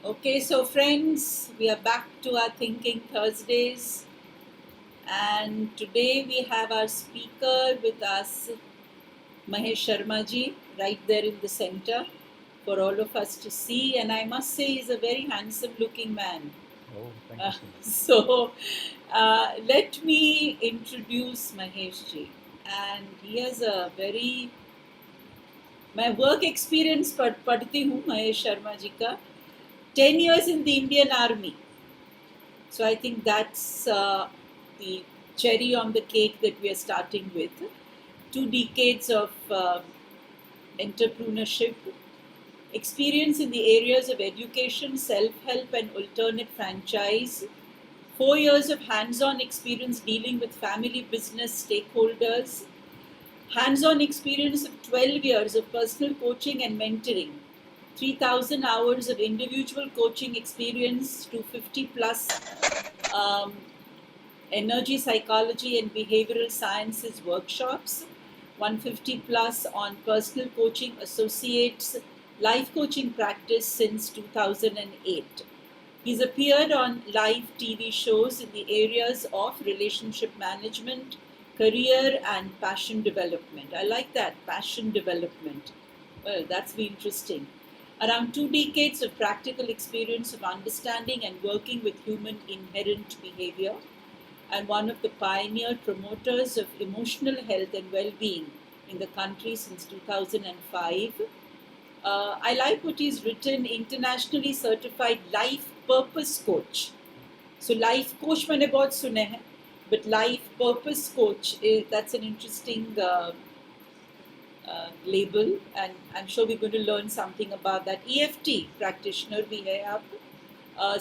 Okay, so friends, we are back to our Thinking Thursdays, and today we have our speaker with us, Mahesh Sharma ji, right there in the center for all of us to see. And I must say, he's a very handsome looking man. Oh, thank Uh, you so much. let me introduce Mahesh ji. And he has a very मैं work experience पढ़ती हूँ महेश शर्मा जी का 10 years in the Indian Army. So I think that's the cherry on the cake that we are starting with. 2 decades of entrepreneurship, experience in the areas of education, self help, and alternate franchise. 4 years of hands on experience dealing with family business stakeholders. Hands on experience of 12 years of personal coaching and mentoring. 3,000 hours of individual coaching experience to 50 plus um, energy psychology and behavioral sciences workshops, 150 plus on personal coaching associates, life coaching practice since 2008. He's appeared on live TV shows in the areas of relationship management, career, and passion development. I like that, passion development. Well, that's be interesting. Around 2 decades of practical experience of understanding and working with human inherent behavior, and one of the pioneer promoters of emotional health and well-being in the country since 2005. I like what he's written, internationally certified life purpose coach. So life coach मैंने बहुत सुने हैं, but life purpose coach that's an interesting label, and I'm sure we're going to learn something about that. EFT practitioner भी है आप,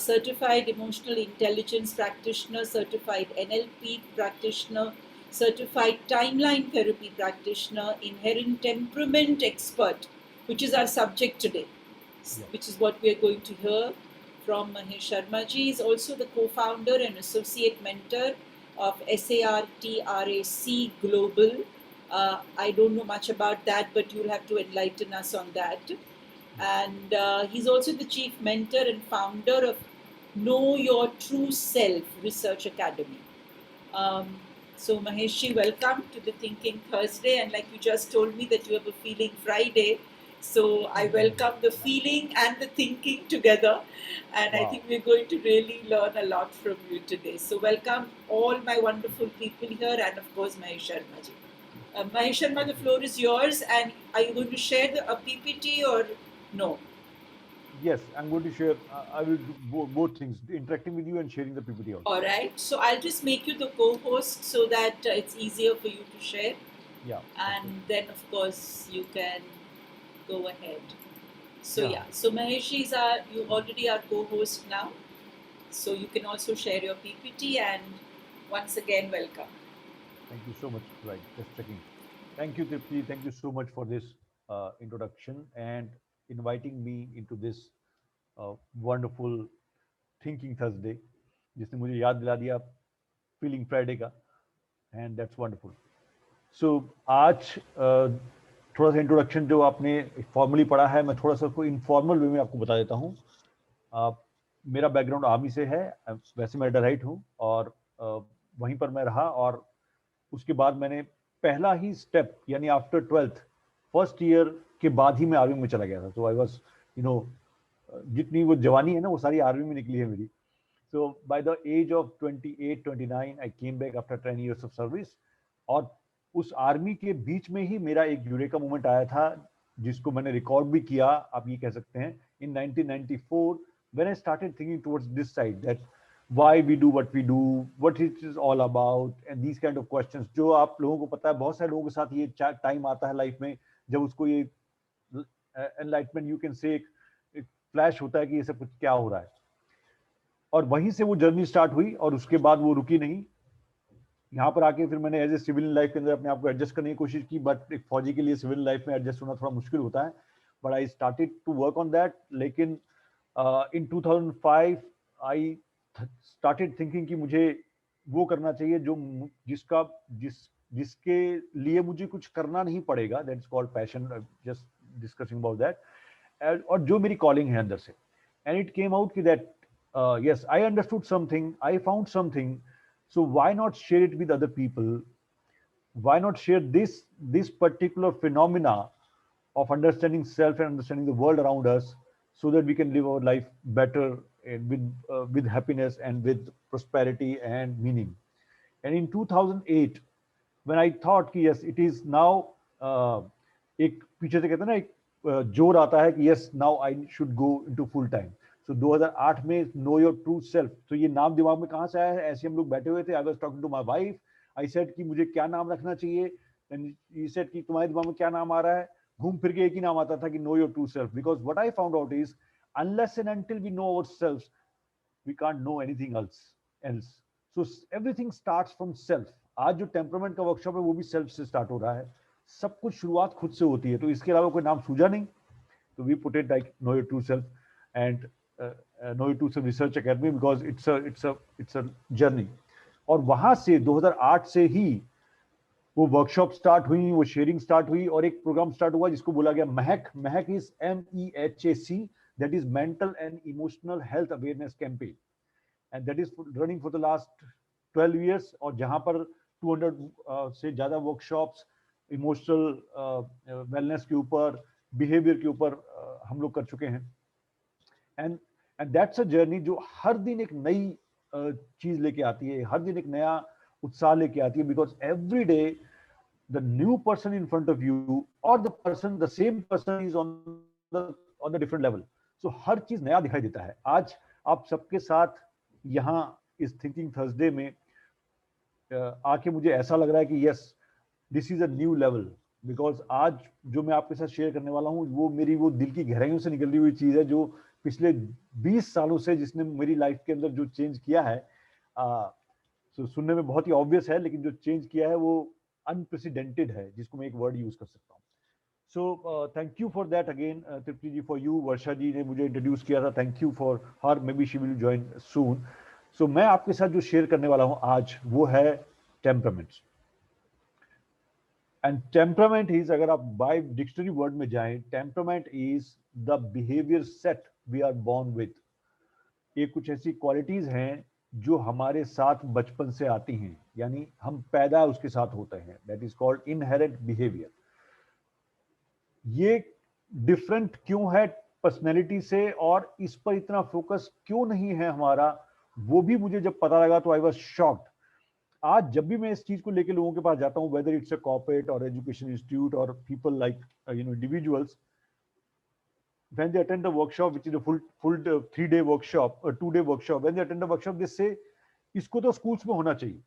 certified emotional intelligence practitioner, certified NLP practitioner, certified timeline therapy practitioner, inherent temperament expert, which is our subject today, Yeah. which is what we are going to hear from Mahesh Sharma ji. He is also the co-founder and associate mentor of SARTRAC Global. I don't know much about that, but you'll have to enlighten us on that. And he's also the chief mentor and founder of Know Your True Self Research Academy. Um, so Maheshji, welcome to the Thinking Thursday. And like you just told me that you have a feeling Friday, so I welcome the feeling and the thinking together. And I Wow. think we're going to really learn a lot from you today. So welcome all my wonderful people here, and of course Mahesh Sharma ji. Mahesh Sharma, the Thank you. floor is yours. And are you going to share the PPT or no? Yes, I'm going to share. I will do both things, interacting with you and sharing the PPT All also. right. So I'll just make you the co-host so that it's easier for you to share. Yeah. Okay. And then of course you can go ahead. So Yeah. yeah, so Mahesh is our, you already are co-host now, so you can also share your PPT, and once again welcome. Thank you so much. Right. Just checking. Thank you, Tripti. Thank you so much for this introduction and inviting me into this wonderful Thinking Thursday, जिसने मुझे याद दिला दिया feeling Friday का and that's wonderful. सो आज थोड़ा सा introduction जो आपने फॉर्मली पढ़ा है, मैं थोड़ा सा उसको इनफॉर्मल वे में आपको बता देता हूँ. uh, मेरा बैकग्राउंड आर्मी से है. वैसे मैं डराइट हूँ और वहीं पर मैं रहा और उसके बाद मैंने पहला ही स्टेप यानी आफ्टर 12th फर्स्ट ईयर के बाद ही मैं आर्मी में चला गया था. तो आई वॉज यू नो जितनी वो जवानी है ना वो सारी आर्मी में निकली है मेरी. So by the age of 28, 29, I came back after 10 years of service. और उस आर्मी के बीच में ही मेरा एक यूरेका मोमेंट आया था जिसको मैंने रिकॉर्ड भी किया, आप ये कह सकते हैं, in 1994 when I started thinking towards this side that why we do what it is all about and these kind of questions. जो आप लोगों को पता है बहुत सारे लोगों के साथ ये टाइम आता है लाइफ में जब उसको ये एनलाइटमेंट यू कैन से एक फ्लैश होता है कि ये सब कुछ क्या हो रहा है. और वहीं से वो जर्नी स्टार्ट हुई और उसके बाद वो रुकी नहीं. यहाँ पर आके फिर मैंने एज ए सिविल लाइफ के अंदर अपने आप को एडजस्ट करने की कोशिश की, बट एक फौजी के लिए सिविल लाइफ में एडजस्ट होना थोड़ा मुश्किल होता है. But I started to work on that. लेकिन इन 2005 आई स्टार्टेड थिंकिंग कि मुझे वो करना चाहिए जो जिसका जिस जिसके लिए मुझे कुछ करना नहीं पड़ेगा. That is called passion. Just discussing about that. और जो मेरी कॉलिंग है अंदर से. and it came out that yes, I understood something, I found something, so why not share it with other people? Why not share this particular phenomena of understanding self and understanding the world around us, so that we can live our life better and with happiness and with prosperity and meaning. And in 2008, when I thought कि yes, it is now, एक पीछे से कहते हैं ना, एक जोर आता है कि yes, now I should go into full time. So 2008 में know your true self, तो ये नाम दिमाग में कहाँ से आया है? ऐसे हम लोग बैठे हुए थे, I was talking to my wife, I said कि मुझे क्या नाम रखना चाहिए, and he said कि तुम्हारे दिमाग में क्या नाम आ रहा है? घूम फिर के एक ही नाम आता था कि know your true self, because what I found out is unless and until we know ourselves, we can't know anything else. So everything starts from self. आज जो टेम्परामेंट का वर्कशॉप है वो भी सेल्फ से स्टार्ट हो रहा है, सब कुछ शुरुआत खुद से होती है, तो इसके अलावा कोई नाम सूझा नहीं, तो we put it like know your true self and know your true self research academy, because it's a journey. और वहां से 2008 से ही वो वर्कशॉप स्टार्ट हुई, वो शेयरिंग स्टार्ट हुई, और एक प्रोग्राम स्टार्ट हुआ जिसको बोला गया महक. महक is MEHAC, that is mental and emotional health awareness campaign, and that is running for the last 12 years, और जहां पर 200 से ज्यादा वर्कशॉप्स इमोशनल वेलनेस के ऊपर, बिहेवियर के ऊपर हम लोग कर चुके हैं. And and that's a journey जो हर दिन एक नई चीज लेके आती है, हर दिन एक नया उत्साह लेके आती है, because every day the new person in front of you or the same person is on the different level. So हर चीज नया दिखाई देता है. आज आप सबके साथ यहाँ इस थिंकिंग थर्सडे में आके मुझे ऐसा लग रहा है कि yes, this is a new level, because आज जो मैं आपके साथ शेयर करने वाला हूँ वो मेरी वो दिल की गहराइयों से निकली हुई चीज है, जो पिछले 20 सालों से जिसने मेरी लाइफ के अंदर जो चेंज किया है. तो सुनने में बहुत ही ऑब्वियस है, लेकिन जो चेंज किया है वो अनप्रेसिडेंटेड है, जिसको मैं एक वर्ड यूज कर सकता हूँ. So thank you for that again Tripti ji, for you. Varsha ji ने मुझे इंट्रोड्यूस किया था, thank you for her, may be she will join soon. So मैं आपके साथ जो शेयर करने वाला हूँ आज वो है टेम्परामेंट्स. एंड टेम्परामेंट इज, अगर आप बाय डिक्शनरी वर्ड में जाएं, temperament is the behaviour set we are born with. ये कुछ ऐसी क्वालिटीज हैं जो हमारे साथ बचपन से आती हैं, यानी हम पैदा उसके साथ होते हैं. That is called inherent behaviour. ये डिफरेंट क्यों है पर्सनैलिटी से, और इस पर इतना फोकस क्यों नहीं है हमारा, वो भी मुझे जब पता लगा तो आई वाज शॉक्ड. आज जब भी मैं इस चीज को लेके लोगों के पास जाता हूं, वेदर इट्स अ कॉर्पोरेट और एजुकेशन इंस्टीट्यूट और people like individuals, when they attend the workshop, which is a full 3-day workshop, a 2-day workshop, when they attend the workshop, they say, इसको तो schools में होना चाहिए,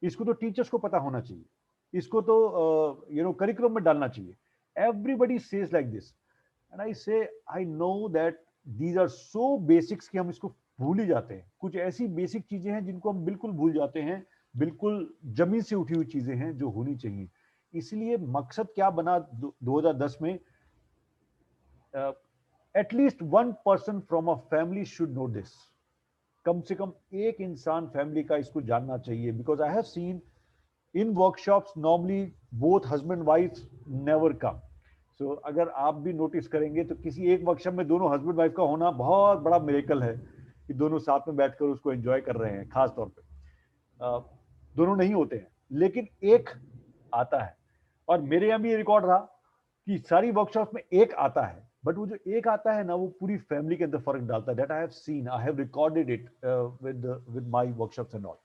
इसको तो teachers को पता होना चाहिए, इसको तो curriculum में डालना चाहिए. Everybody says like this, and I say, I know that these are so basics कि हम इसको भूल ही जाते हैं. कुछ ऐसी बेसिक चीजें हैं जिनको हम बिल्कुल भूल जाते हैं, बिल्कुल जमीन से उठी हुई चीजें हैं जो होनी चाहिए. इसलिए मकसद क्या बना 2010 में, at least one person from a family should know this. कम से कम एक इंसान फैमिली का इसको जानना चाहिए, because I have seen in workshops normally both husband wife never come. So अगर आप भी नोटिस करेंगे तो किसी एक वर्कशॉप में दोनों हस्बैंड वाइफ का होना बहुत बड़ा मिरेकल है, कि दोनों साथ में बैठकर उसको एंजॉय कर रहे हैं. खास तौर पे दोनों नहीं होते हैं, लेकिन एक आता है. और मेरे यहाँ भी ये रिकॉर्ड रहा कि सारी वर्कशॉप में एक आता है, बट वो जो एक आता है ना, वो पूरी फैमिली के अंदर फर्क डालता है. That I have seen, I have recorded it with my workshops and all.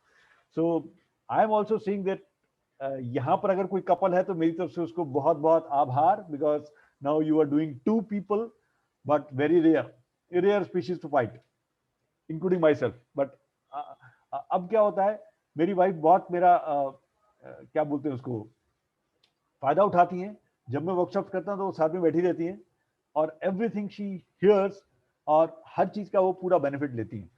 So I am also seeing that यहाँ पर अगर कोई कपल है तो मेरी तरफ से उसको बहुत बहुत आभार, because now you are doing 2 people, but very rare species to fight, including myself. But अब क्या होता है, मेरी वाइफ बहुत मेरा क्या बोलते हैं उसको, फायदा उठाती हैं. जब मैं वर्कशॉप करता हूँ तो वो साथ में बैठी रहती हैं, और एवरीथिंग शी हियर्स, और हर चीज का वो पूरा बेनिफिट लेती हैं.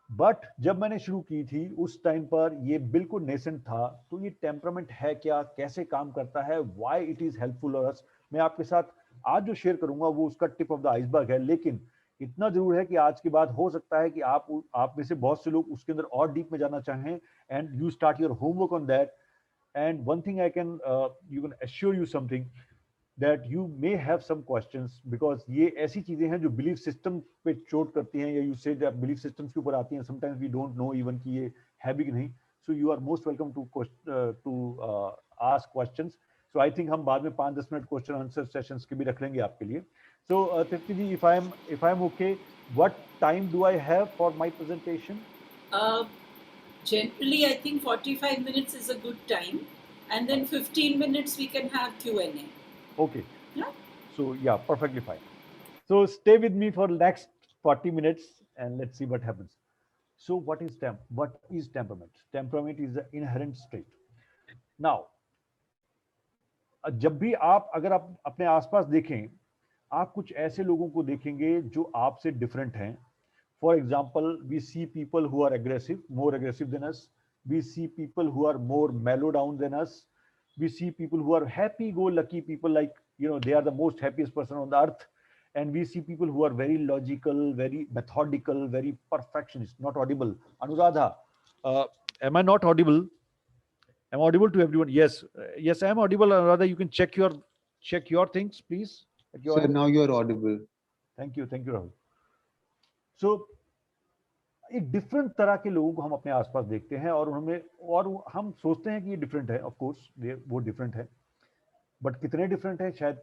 बट जब मैंने शुरू की थी उस टाइम पर ये बिल्कुल नेसेंट था. तो ये टेम्परामेंट है क्या, कैसे काम करता है, why it is helpful for us, मैं आपके साथ आज जो शेयर करूंगा वो उसका टिप ऑफ द आइसबर्ग है. लेकिन इतना जरूर है कि आज के बाद हो सकता है कि आप में से बहुत से लोग उसके अंदर और डीप में जाना चाहें, and you start your homework on that. And one thing I can you can assure you something, that you may have some questions, because ये ऐसी चीजें हैं जो बिलीफ सिस्टम पे चोट करती हैं, या यू से बिलीफ सिस्टम्स के ऊपर आती हैं. Sometimes we don't know even कि ये है भी कि नहीं. So you are most welcome to ask questions. So I think हम बाद में 5-10 मिनट क्वेश्चन आंसर सेशंस के भी रख लेंगे आपके लिए. So Tripti ji, if I am okay, what time do I have for my presentation? Generally, I think 45 minutes is a good time, and then 15 minutes we can have Q&A. Okay. Yeah. So yeah, perfectly fine. So stay with me for next 40 minutes and let's see what happens. So what is temperament? Temperament is the inherent state. Now, जब भी अगर आप अपने आसपास देखें, आप कुछ ऐसे लोगों को देखेंगे जो आपसे डिफरेंट हैं. For example, we see people who are more aggressive than us. We see people who are more mellow down than us. We see people who are happy-go-lucky people, like, they are the most happiest person on the earth. And we see people who are very logical, very methodical, very perfectionist. Not audible. Anuradha, am I not audible? I'm audible to everyone. Yes, yes, I am audible. Anuradha, you can check your things, please. Sir, now you're audible. Thank you, Rahul. So, एक different तरह के लोगों को हम अपने आसपास देखते हैं, और हम सोचते हैं कि ये डिफरेंट है. ऑफ कोर्स वो डिफरेंट है, बट कितने डिफरेंट है शायद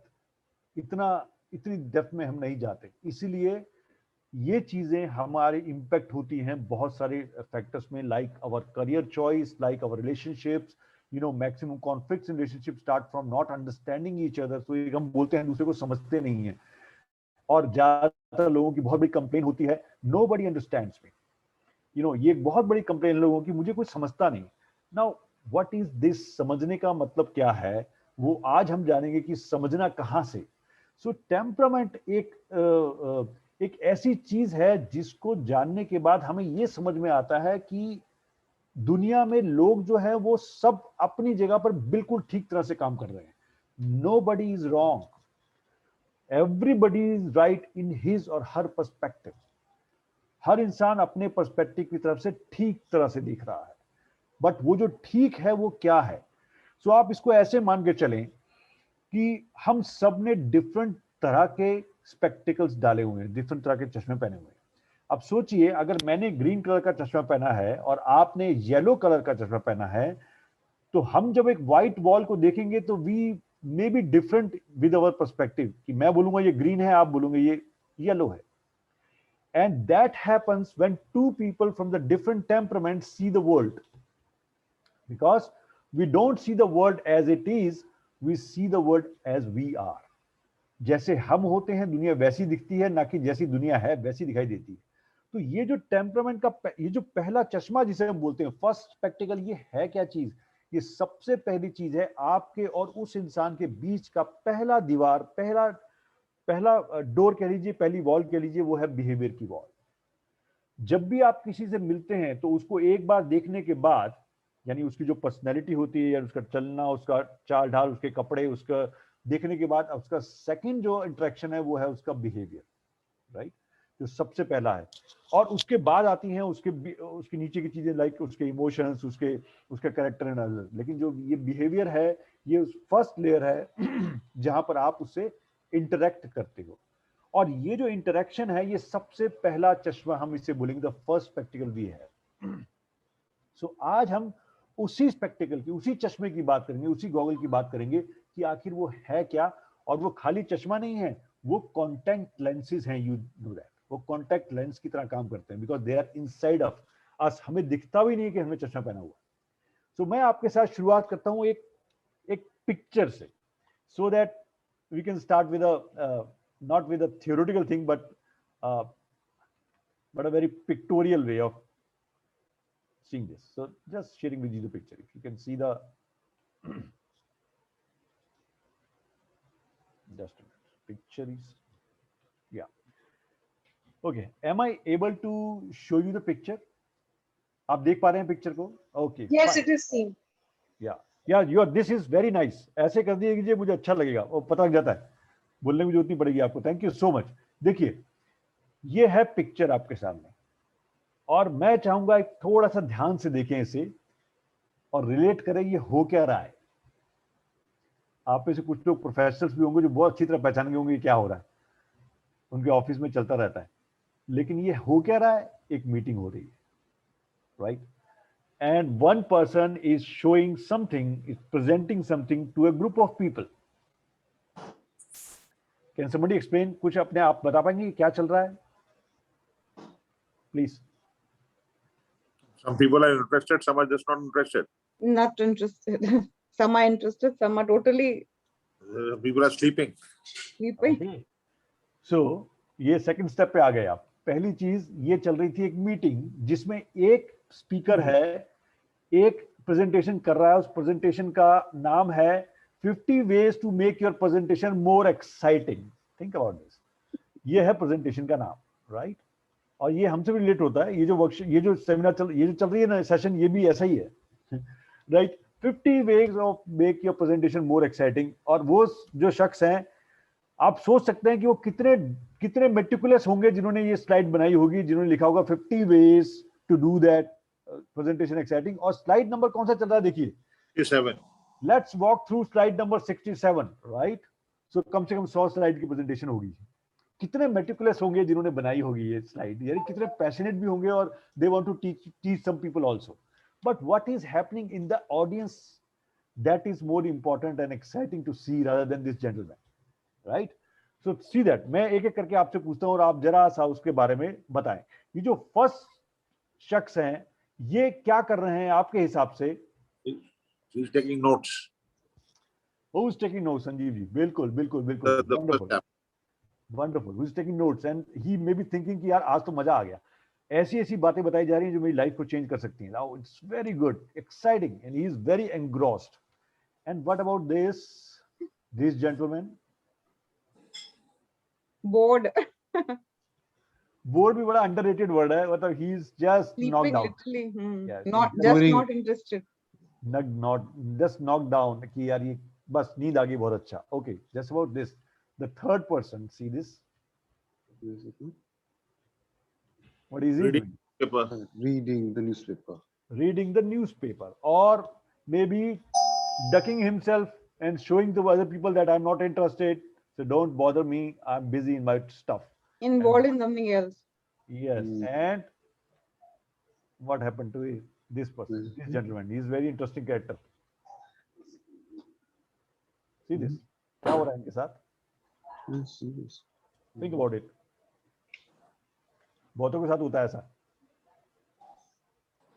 इतनी डेप्थ में हम नहीं जाते. इसीलिए ये चीजें हमारी इम्पैक्ट होती हैं बहुत सारे फैक्टर्स में, like our career choice, like our relationships. Maximum conflicts in relationship start from not understanding each other. तो हम बोलते हैं दूसरे को समझते नहीं है, और ज्यादातर लोगों की बहुत बड़ी कंप्लेन होती है, नोबडी अंडरस्टैंड्स मी. ये एक बहुत बड़ी कंप्लेन लोगों की, मुझे कोई समझता नहीं. Now what is this? समझने का मतलब क्या है, वो आज हम जानेंगे कि समझना कहां से. सो टेम्परामेंट एक ऐसी चीज है जिसको जानने के बाद हमें ये समझ में आता है कि दुनिया में लोग जो है वो सब अपनी जगह पर बिल्कुल ठीक तरह से काम कर रहे हैं. Nobody is wrong, everybody is right in his और हर पर्सपेक्टिव. हर इंसान अपने पर्सपेक्टिव की तरफ से ठीक तरह से दिख रहा है, बट वो जो ठीक है वो क्या है? सो आप इसको ऐसे मान के चलें कि हम सब ने डिफरेंट तरह के स्पेक्टिकल्स डाले हुए हैं, डिफरेंट तरह के चश्मे पहने हुए हैं. अब सोचिए, अगर मैंने ग्रीन कलर का चश्मा पहना है और आपने येलो कलर का चश्मा पहना है, तो हम जब एक व्हाइट वॉल को देखेंगे तो we may be different with our perspective, कि मैं बोलूंगा ये ग्रीन है, आप बोलूंगे ये येलो है. And that happens when two people from the different temperaments see the world. Because we don't see the world as it is, we see the world as we are. जैसे हम होते हैं दुनिया वैसी दिखती है, ना कि जैसी दुनिया है वैसी दिखाई देती है. तो ये जो टेम्परामेंट का ये जो पहला चश्मा जिसे हम बोलते हैं, फर्स्ट स्पेक्टिकल, ये है क्या चीज? ये सबसे पहली चीज है आपके और उस इंसान के बीच का पहला दीवार, पहला डोर कह लीजिए, पहली वॉल कह लीजिए, वो है बिहेवियर की वॉल. जब भी आप किसी से मिलते हैं तो उसको एक बार देखने के बाद, यानी उसकी जो पर्सनैलिटी होती है, या उसका चलना, उसका चाल ढाल, उसके कपड़े, उसका देखने के बाद उसका सेकंड जो इंटरेक्शन है वो है उसका बिहेवियर, राइट, जो सबसे पहला है. और उसके बाद आती हैं उसके नीचे की चीजें, लाइक उसके इमोशंस, उसका कैरेक्टर एंड अदर. लेकिन जो ये बिहेवियर है, ये फर्स्ट लेयर है जहां पर आप उससे इंटरेक्ट करते हो. और ये जो इंटरेक्शन है, ये सबसे पहला चश्मा, हम इसे बोलेंगे द फर्स्ट स्पेक्टिकल भी है. सो आज हम उसी स्पेक्टिकल की, उसी चश्मे की बात करेंगे, उसी गॉगल की बात करेंगे कि आखिर वो है क्या. और वो खाली चश्मा नहीं है, वो कॉन्टैक्ट लेंसेज हैं. यू नो दैट वो कॉन्टैक्ट लेंस की तरह काम करते हैं, because they are inside of us. हमें दिखता भी नहीं कि हमें चश्मा पहना हुआ. सो मैं आपके साथ शुरुआत करता हूं एक पिक्चर से, so that we can start with not with a theoretical thing, but a very pictorial way of seeing this. So just sharing with you the picture. If you can see the just a minute. Picture is, yeah. Okay, am I able to show you the picture? आप देख पा रहे हैं picture को? Okay. Yes, fine. it is seen. Yeah. This is very nice. ऐसे कर दीजिए, मुझे अच्छा लगेगा, वो पता लग जाता है, बोलने की जरूरत नहीं पड़ेगी आपको. Thank you so much. देखिए, ये है पिक्चर आपके सामने, और मैं चाहूंगा एक थोड़ा सा ध्यान से देखें इसे और रिलेट करें ये हो क्या रहा है. आप में से कुछ लोग प्रोफेशनल्स भी होंगे जो बहुत अच्छी तरह पहचान गए होंगे क्या हो रहा है, उनके ऑफिस में चलता रहता है, लेकिन ये हो क्या रहा है, एक मीटिंग हो रही है, right, and one person is showing something, is presenting something to a group of people. Can somebody explain? कुछ अपने आप बता पाएंगे क्या चल रहा है? Please. Some people are interested, some are just not interested. Not interested. Some are interested, some are totally People are sleeping. sleeping. Okay. So ये सेकंड स्टेप पे आ गए आप. पहली चीज ये चल रही थी एक मीटिंग जिसमें एक स्पीकर है, एक प्रेजेंटेशन कर रहा है, उस प्रेजेंटेशन का नाम है 50 ways to make your presentation more exciting. Think about this. ये है प्रेजेंटेशन का नाम, राइट? और ये हमसे भी रिलेट होता है. ये जो वर्कशॉप, ये जो सेमिनार ये जो चल रही है ना सेशन, ये भी ऐसा ही है, right? 50 ways of make your presentation more exciting. और वो जो शख्स हैं, आप सोच सकते हैं कि वो कितने मेटिकुलस होंगे जिन्होंने ये स्लाइड बनाई होगी, जिन्होंने लिखा होगा 50 ways to do that presentation exciting. और स्लाइड नंबर कौन सा चल रहा है देखिए, 67. Let's walk through slide number 67, right? So कम से कम 100 स्लाइड की प्रेजेंटेशन होगी. कितने मेटिकुलस होंगे जिन्होंने बनाई होगी ये स्लाइड, यानी कितने पैशनेट भी होंगे और they want to teach some people also. But what is happening in the audience, that is more important and exciting to see rather than this gentleman, right? So see that. मैं एक एक करके आपसे पूछता हूं और आप जरा सा उसके बारे में बताएं. ये जो फर्स्ट शख्स हैं, ये क्या कर रहे हैं आपके हिसाब से? He's taking notes. Who is taking notes? Sanjeev ji, बिल्कुल बिल्कुल बिल्कुल. The first Wonderful. step. Wonderful. Who is taking notes and he may be thinking कि यार आज तो मजा आ गया, ऐसी ऐसी बातें बताई जा रही हैं जो मेरी लाइफ को चेंज कर सकती हैं. Now it's very good, exciting, and he is very engrossed. And what about this gentleman? Bored. Bored भी बड़ा underrated word है, मतलब he is just knocked Sleeping out. literally. Yes, Not he's just boring. not interested. not just knocked down कि यार ये बस नींद आ गई, बहुत अच्छा. Okay, just about this. The third person, see this? What is he Reading doing? paper. Reading the newspaper. Reading the newspaper, or maybe ducking himself and showing to other people that I'm not interested, so don't bother me, I'm busy in my stuff. Involved in something else. Yes. And what happened to this person, this gentleman? He is very interesting character. See this? क्या हो रहा है इनके साथ? Yes. Think about it. बहुतों के साथ होता है ऐसा.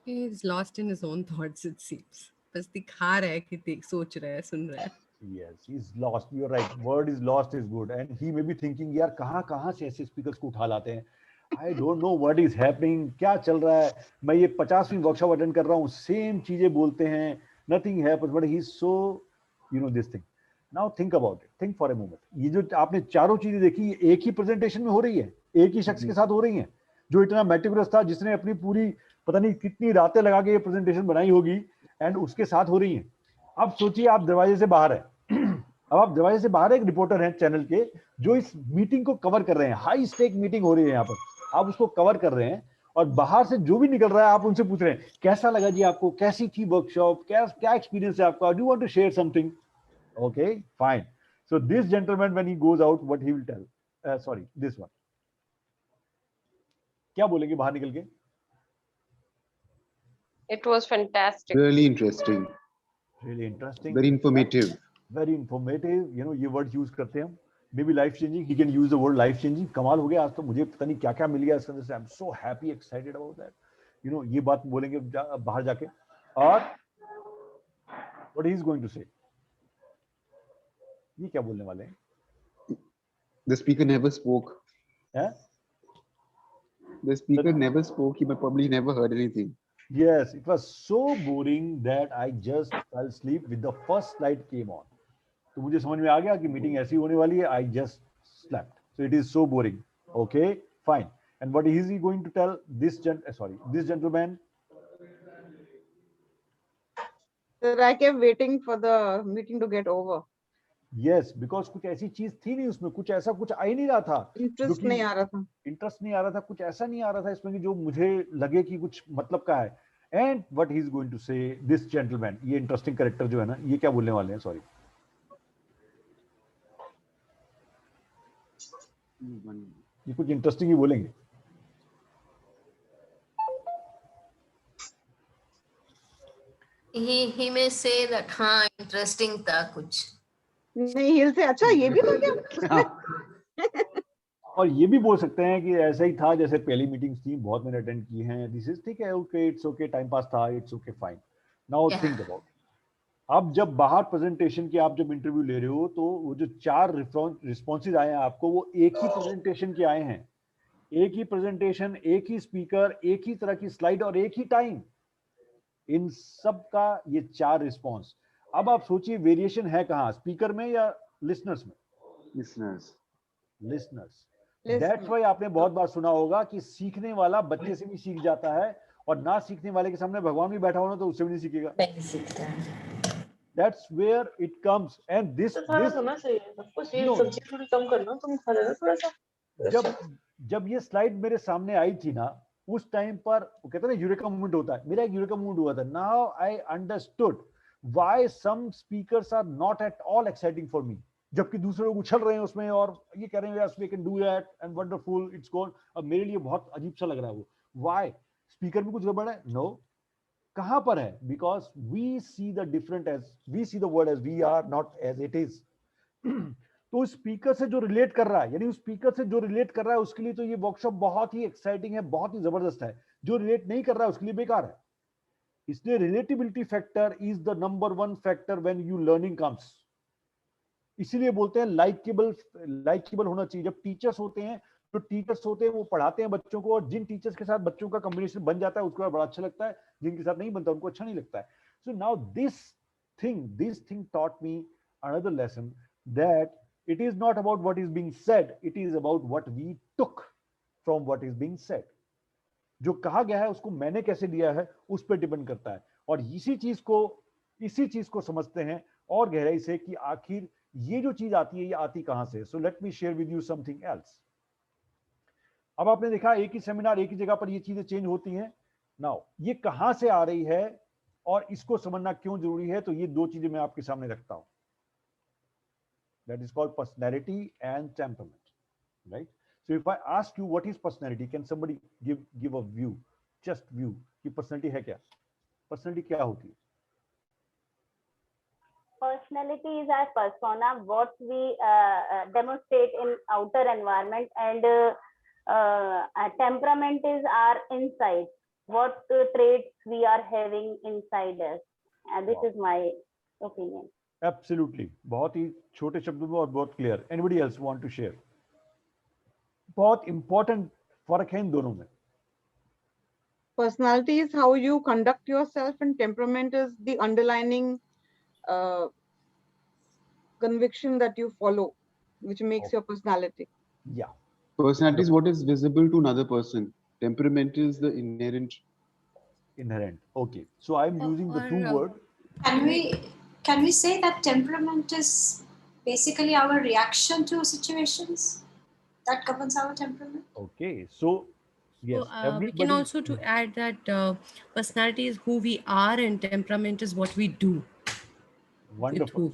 He's lost in his own thoughts, it seems. बस दिखा रहा है कि देख, सोच रहा है, सुन रहा है. Yes, he's lost. You're right. Word is lost is good, and he may be thinking, यार कहाँ से ऐसे स्पीकर्स को उठा लाते हैं. I don't know what is happening. क्या चल रहा है? मैं ये 50वीं वर्कशॉप अटेंड कर रहा हूँ, सेम चीजें बोलते हैं, nothing happens, but he's so, this thing. Now think about it. Think for a moment. ये जो आपने चारों चीजें देखी, ये एक ही प्रेजेंटेशन में हो रही है, एक ही शख्स के साथ हो रही हैं, जो इतना मेटिकुलस था, जिसने अपनी पूरी पता नहीं कितनी रातें लगा के ये प्रेजेंटेशन बनाई होगी, एंड उसके साथ हो रही हैं. अब सोचिए आप दरवाजे से बाहर है. अब आप दरवाजे से बाहर एक रिपोर्टर हैं चैनल के, जो इस मीटिंग को कवर कर रहे हैं. हाई स्टेक मीटिंग हो रही है यहाँ पर, आप उसको कवर कर रहे हैं, और बाहर से जो भी निकल रहा है आप उनसे पूछ रहे हैं, कैसा लगा जी आपको, कैसी थी वर्कशॉप, क्या एक्सपीरियंस है आपका, do want to share something? Okay, fine. So this gentleman, when he goes out, what he will tell? Sorry, this one. क्या बोलेंगे बाहर निकल के? It was fantastic. Really interesting. Really interesting. Very informative. Very informative. ये word use करते हैं हम. Maybe life changing. He can use the word life changing. कमाल हो गया आज तो, मुझे पता नहीं क्या क्या मिल गया इसके अंदर से. I'm so happy, excited about that. ये बात बोलेंगे बाहर जाके. और what he is going to say? ये क्या बोलने वाले हैं? The speaker never spoke. हैं? The speaker never spoke. He probably never heard anything. Yes, it was so boring that I just fell asleep with the first slide came on. तो मुझे समझ में आ गया कि मीटिंग ऐसी होने वाली है. I just slept. So it is so boring. Okay, fine. And what is he going to tell this gentleman? Sir, I kept waiting for the meeting to get over. Yes, because कुछ ऐसी चीज थी नहीं उसमें, कुछ आ ही नहीं रहा था. Interest नहीं आ रहा था. इंटरेस्ट नहीं आ रहा था, कुछ ऐसा नहीं आ रहा था इसमें कि जो मुझे लगे कि कुछ मतलब का है. And what he is going to say, this gentleman, ये इंटरेस्टिंग कैरेक्टर जो है ना, ये क्या बोलने वाले हैं? सॉरी, ये कुछ इंटरेस्टिंग ही बोलेंगे। He may say that हाँ interesting था कुछ। नहीं, he'll say, अच्छा ये भी था क्या? और ये भी बोल सकते हैं कि ऐसा ही था जैसे पहली मीटिंग्स थी, बहुत मैंने अटेंड की हैं, दिस इज ठीक है, okay, it's okay, time pass था, it's okay, fine. Now think about, अब जब बाहर प्रेजेंटेशन की आप जब इंटरव्यू ले रहे हो तो वो जो 4 रिस्पॉन्सेज आए हैं आपको, वो एक ही प्रेजेंटेशन के आए हैं, एक ही प्रेजेंटेशन, एक ही स्पीकर, एक ही तरह की स्लाइड और एक ही टाइम, इन सब का ये 4 रिस्पॉन्स। अब आप सोचिए वेरिएशन है कहाँ, स्पीकर में या लिसनर्स में? लिसनर्स। दैट्स व्हाई आपने बहुत बार सुना होगा कि सीखने वाला बच्चे से भी सीख जाता है, और ना सीखने वाले के सामने भगवान भी बैठा होना तो उससे भी नहीं सीखेगा। नहीं सीखता है। That's where it comes, and this होना चाहिए सबको, ये सब्जी थोड़ी कम करना, तुम खा लेना थोड़ा सा। जब ये स्लाइड मेरे सामने आई थी ना, उस टाइम पर वो कहते हैं ना यूरेका मूवमेंट होता है, मेरा एक यूरेका मूवमेंट हुआ था। Now I understood why some speakers are not at all exciting for me, जबकि दूसरे लोग उछल रहे हैं उसमें और ये कह रहे हैं yes we can do that and wonderful it's gone. अब मेरे लिए बहुत अजीब सा लग रहा है वो, व्हाई? स्पीकर में कुछ गड़बड़ है? नो। कहां पर है? Because we see the different as we see the word as we are, not as it is. तो स्पीकर से जो रिलेट कर रहा है, यानी स्पीकर से जो रिलेट कर रहा है उसके लिए तो ये वर्कशॉप बहुत ही एक्साइटिंग है, बहुत ही जबरदस्त है। जो रिलेट नहीं कर रहा है उसके लिए बेकार है। इसलिए relatability factor is the number 1 factor when you learning comes. इसीलिए बोलते हैं लाइकेबल होना चाहिए। जब टीचर्स होते हैं, जो टीचर्स होते हैं वो पढ़ाते हैं बच्चों को, और जिन टीचर्स के साथ बच्चों का कॉम्बिनेशन बन जाता है उसको बड़ा अच्छा लगता है, जिनके साथ नहीं बनता उनको अच्छा नहीं लगता है। So now this thing taught me another lesson, that it is not about what is being said, it is about what we took from what is being said. जो कहा गया है उसको मैंने कैसे लिया है उस पर डिपेंड करता है, और इसी चीज को समझते हैं और गहराई से कि आखिर ये जो चीज आती है ये आती कहां से। So let me share with you something else. अब आपने देखा एक ही सेमिनार, एक ही जगह पर ये चीजें चेंज होती हैं। नाउ ये कहां से आ रही है और इसको समझना क्यों जरूरी है, तो ये 2 चीजें मैं आपके सामने रखता हूं। That is called personality and temperament, right? So if I ask you what is personality, can somebody give a view, just view कि personality है क्या? Personality क्या होती है? Personality is our persona, what we demonstrate in outer environment, and temperament is our inside, what traits we are having inside us. And this is my opinion. Absolutely, बहुत ही छोटे शब्दों में और बहुत clear. Anybody else want to share? बहुत important फर्क है इन दोनों में। Personality is how you conduct yourself, and temperament is the underlining conviction that you follow, which makes your personality. Yeah. Personality is what is visible to another person. Temperament is the inherent. Okay. So I'm using the 2 words. Can we say that temperament is basically our reaction to situations? That governs our temperament. Okay. So yes, So, we can also to add that personality is who we are and temperament is what we do. Wonderful,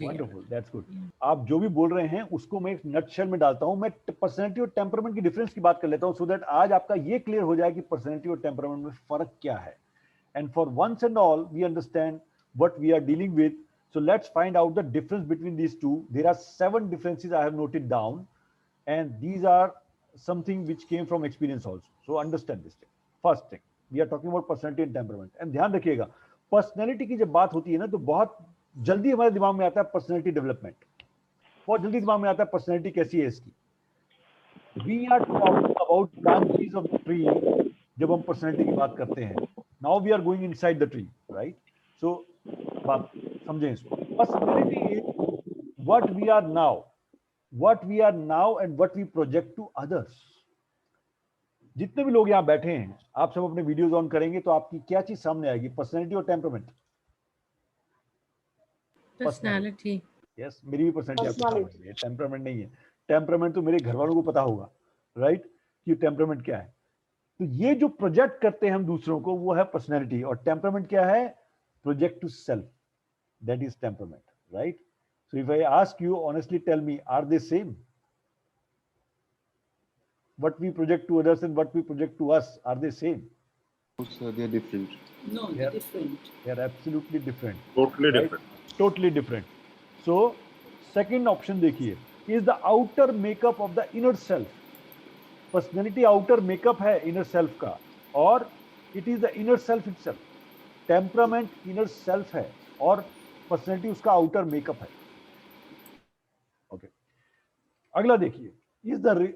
that's good. आप जो भी बोल रहे हैं उसको मैं एक nutshell में डालता हूं। मैं पर्सनैलिटी और टेम्परामेंट की डिफरेंस की बात कर लेता हूं, सो दैट आज आपका ये क्लियर हो जाए कि पर्सनैलिटी और टेम्परामेंट में फर्क क्या है। And for once and all we understand what we are dealing with, so let's find out the difference between these two. There are 7 differences I have noted down, and these are something which came from experience also. So understand this thing. First thing, we are talking about personality and temperament. And ध्यान रखिएगा, personality की जब बात होती है ना तो बहुत जल्दी हमारे दिमाग में आता है पर्सनैलिटी डेवलपमेंट, बहुत जल्दी दिमाग में आता है पर्सनैलिटी कैसी है इसकी। We are talking about branches of the tree जब हम पर्सनैलिटी की बात करते हैं। Now we are going inside the tree, right? So बात समझें इसको। Personality is what we are now and what we project to others. जितने भी लोग यहाँ बैठे हैं, आप सब अपने वीडियोस ऑन करेंगे तो आपकी क्या चीज सामने आएगी? पर्सनैलिटी और टेम्परामेंट? पर्सनैलिटी। यस, मेरी भी पर्सनैलिटी आपको सामने है, टेम्परामेंट नहीं है। टेम्परामेंट तो मेरे घर वालों को पता होगा, राइट, कि टेम्परामेंट क्या है। तो ये जो प्रोजेक्ट करते हैं हम दूसरों को वो है पर्सनैलिटी, और टेम्परामेंट क्या है? Project to self, that is temperament, right? So if I ask you honestly, tell me, are they same? what we project to others and what we project to us, are they same? So they are different. No, Yeah. they're different. They are absolutely different. Totally Right? different. Totally different. So second option देखिए, is the outer makeup of the inner self. Personality outer makeup है inner self का, और it is the inner self itself. Temperament inner self है और personality उसका outer makeup है. Okay. अगला देखिए, is the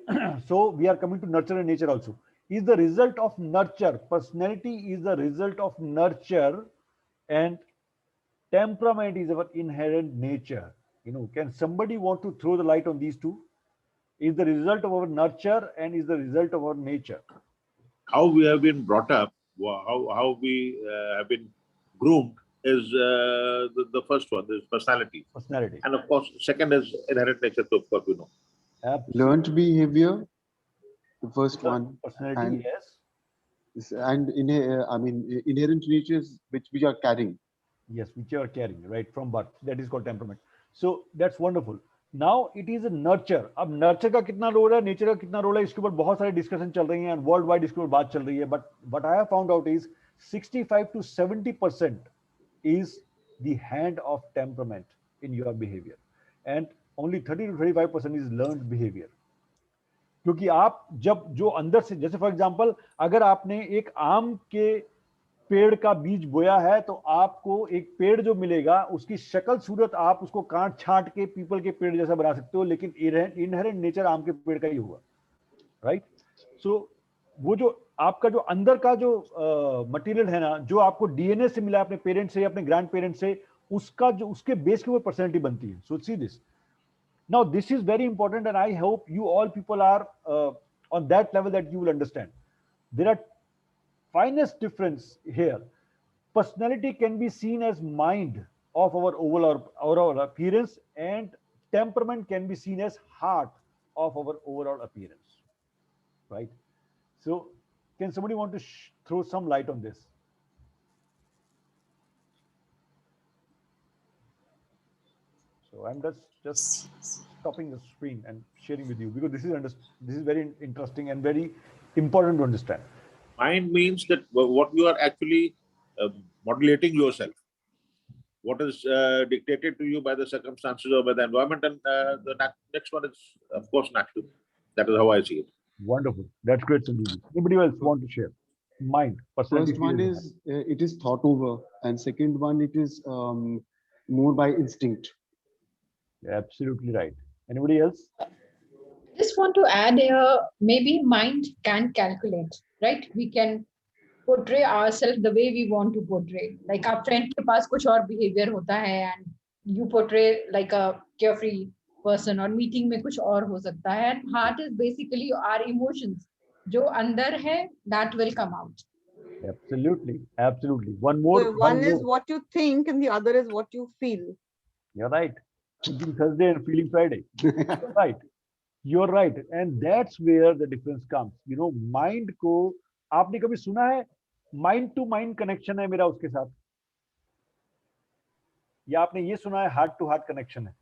so we are coming to nurture and nature also. Is the result of nurture. Personality is the result of nurture, and temperament is our inherent nature. Can somebody want to throw the light on these two? Is the result of our nurture and is the result of our nature. How we have been brought up, how we have been groomed is the first one, is personality. Personality. And of course, second is inherent nature, so of course we know. Learned behavior, the first one. Personality, and- yes. And inherent natures which we are carrying. Yes, which you are carrying, right, from birth. That is called temperament. So that's wonderful. Now it is a nurture. अब nurture का कितना role है, nature का कितना role है, इसके ऊपर बहुत सारे डिस्कशन चल रही हैं, वर्ल्ड वाइड इसके ऊपर बात चल रही है. But what I have found out is 65 to 70% is the hand of temperament in your behavior, and only 30 to 35% is learned behavior. क्योंकि आप जब जो अंदर से, जैसे फॉर एग्जांपल, अगर आपने एक आम के पेड़ का बीज बोया है तो आपको एक पेड़ जो मिलेगा उसकी शक्ल सूरत आप उसको काट छांट के पीपल के पेड़ जैसा बना सकते हो, लेकिन इनहेरेंट नेचर आम के पेड़ का ही होगा, राइट. सो वो जो आपका जो अंदर का जो मटेरियल है ना, जो आपको डीएनए से मिला अपने पेरेंट्स से या अपने ग्रैंड पेरेंट्स से, उसका जो उसके बेस के ऊपर पर्सनैलिटी बनती है. So see this. Now this is very important, and I hope you all people are on that level that you will understand. There are finest difference here. Personality can be seen as mind of our overall appearance, and temperament can be seen as heart of our overall appearance, right? So can somebody want to throw some light on this? So I'm just stopping the screen and sharing with you, because this is very interesting and very important to understand. Mind means that what you are actually modulating yourself, what is dictated to you by the circumstances or by the environment, and the next one is of course natural. That is how I see it. Wonderful. That's great, Sanjeev. Anybody else want to share? Mind. Personality. First one is it is thought over, and second one it is more by instinct. Absolutely right. Anybody else? Just want to add here, maybe mind can calculate, right? We can portray ourselves the way we want to portray. Like our friend के पास कुछ और behavior होता है, and you portray like a carefree person, और meeting में कुछ और हो सकता है. And heart is basically our emotions. जो अंदर है, that will come out. Absolutely. Absolutely. One more. So one is what you think and the other is what you feel. You're right. Thinking Thursday and feeling Friday. You're right. You're right. And that's where the difference comes. Mind को आपने कभी सुना है mind to mind connection है मेरा उसके साथ, या आपने ये सुना है heart to heart connection है?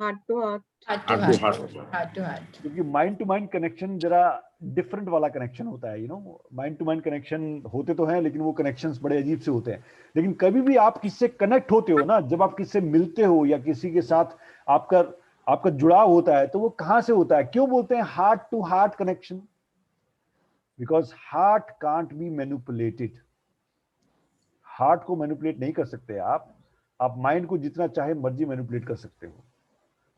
Heart to heart. Heart to heart. Heart to heart. क्योंकि माइंड टू माइंड कनेक्शन जरा डिफरेंट वाला कनेक्शन होता है. माइंड टू माइंड कनेक्शन होते तो हैं, लेकिन वो कनेक्शंस बड़े अजीब से होते हैं. लेकिन कभी भी आप किससे कनेक्ट होते हो ना, जब आप किससे मिलते हो या किसी के साथ आपका जुड़ाव होता है, तो वो कहाँ से होता है? क्यों बोलते हैं heart to heart connection? Because heart can't be manipulated. Heart को मैनिपुलेट नहीं कर सकते आप माइंड को जितना चाहे मर्जी मैनिपुलेट कर सकते हो,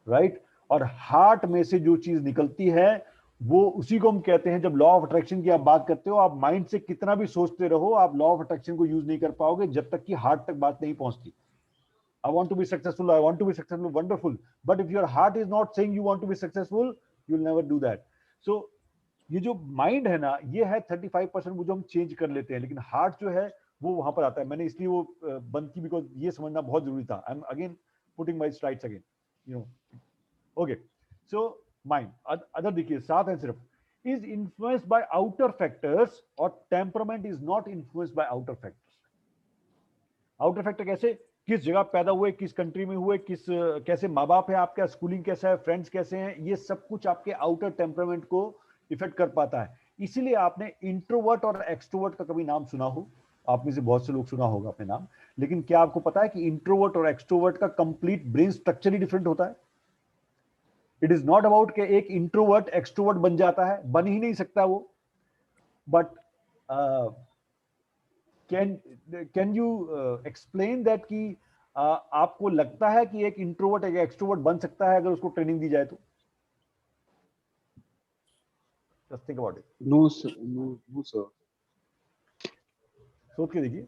राइट? और हार्ट में से जो चीज निकलती है वो उसी को हम कहते हैं, जब लॉ ऑफ अट्रैक्शन की आप बात करते हो, आप माइंड से कितना भी सोचते रहो, आप लॉ ऑफ अट्रैक्शन को यूज नहीं कर पाओगे जब तक कि हार्ट तक बात नहीं पहुंचती. I want to be successful, I want to be successful, wonderful. But if your heart is not saying you want to be successful, you'll never do that. So ये जो माइंड है ना, ये है 35%, वो जो हम चेंज कर लेते हैं, लेकिन हार्ट जो है वो वहां पर आता है. मैंने इसलिए वो बंद की, बिकॉज ये समझना बहुत जरूरी था. I am again putting my slides again, okay. So mind other देखिए, साथ है सिर्फ, is influenced by outer factors, और temperament is not influenced by outer factors. Outer factor कैसे? किस जगह पैदा हुए, किस कंट्री में हुए, कैसे माँ बाप है आपका, स्कूलिंग कैसा है, फ्रेंड्स कैसे हैं, ये सब कुछ आपके आउटर टेम्परामेंट को इफेक्ट कर पाता है। इसीलिए आपने इंट्रोवर्ट और एक्सट्रोवर्ट का कभी नाम सुना हो, आप में से बहुत से लोग सुना होगा अपने नाम, लेकिन क्या आपको पता है कि इंट्रोवर्ट और एक्सट्रोवर्ट का कंप्लीट ब्रेन स्ट्रक्चर ही डिफरेंट होता है। इट इज नॉट अबाउट कि एक इंट्रोवर्ट एक्सट्रोवर्ट बन जाता है, बन ही नहीं सकता वो, but can you explain that कि आपको लगता है कि एक इंट्रोवर्ट एक एक्सट्रोवर्ट बन सकता है अगर उसको ट्रेनिंग दी जाए तो? Just think about it. No, sir. No, sir. सोच के देखिए।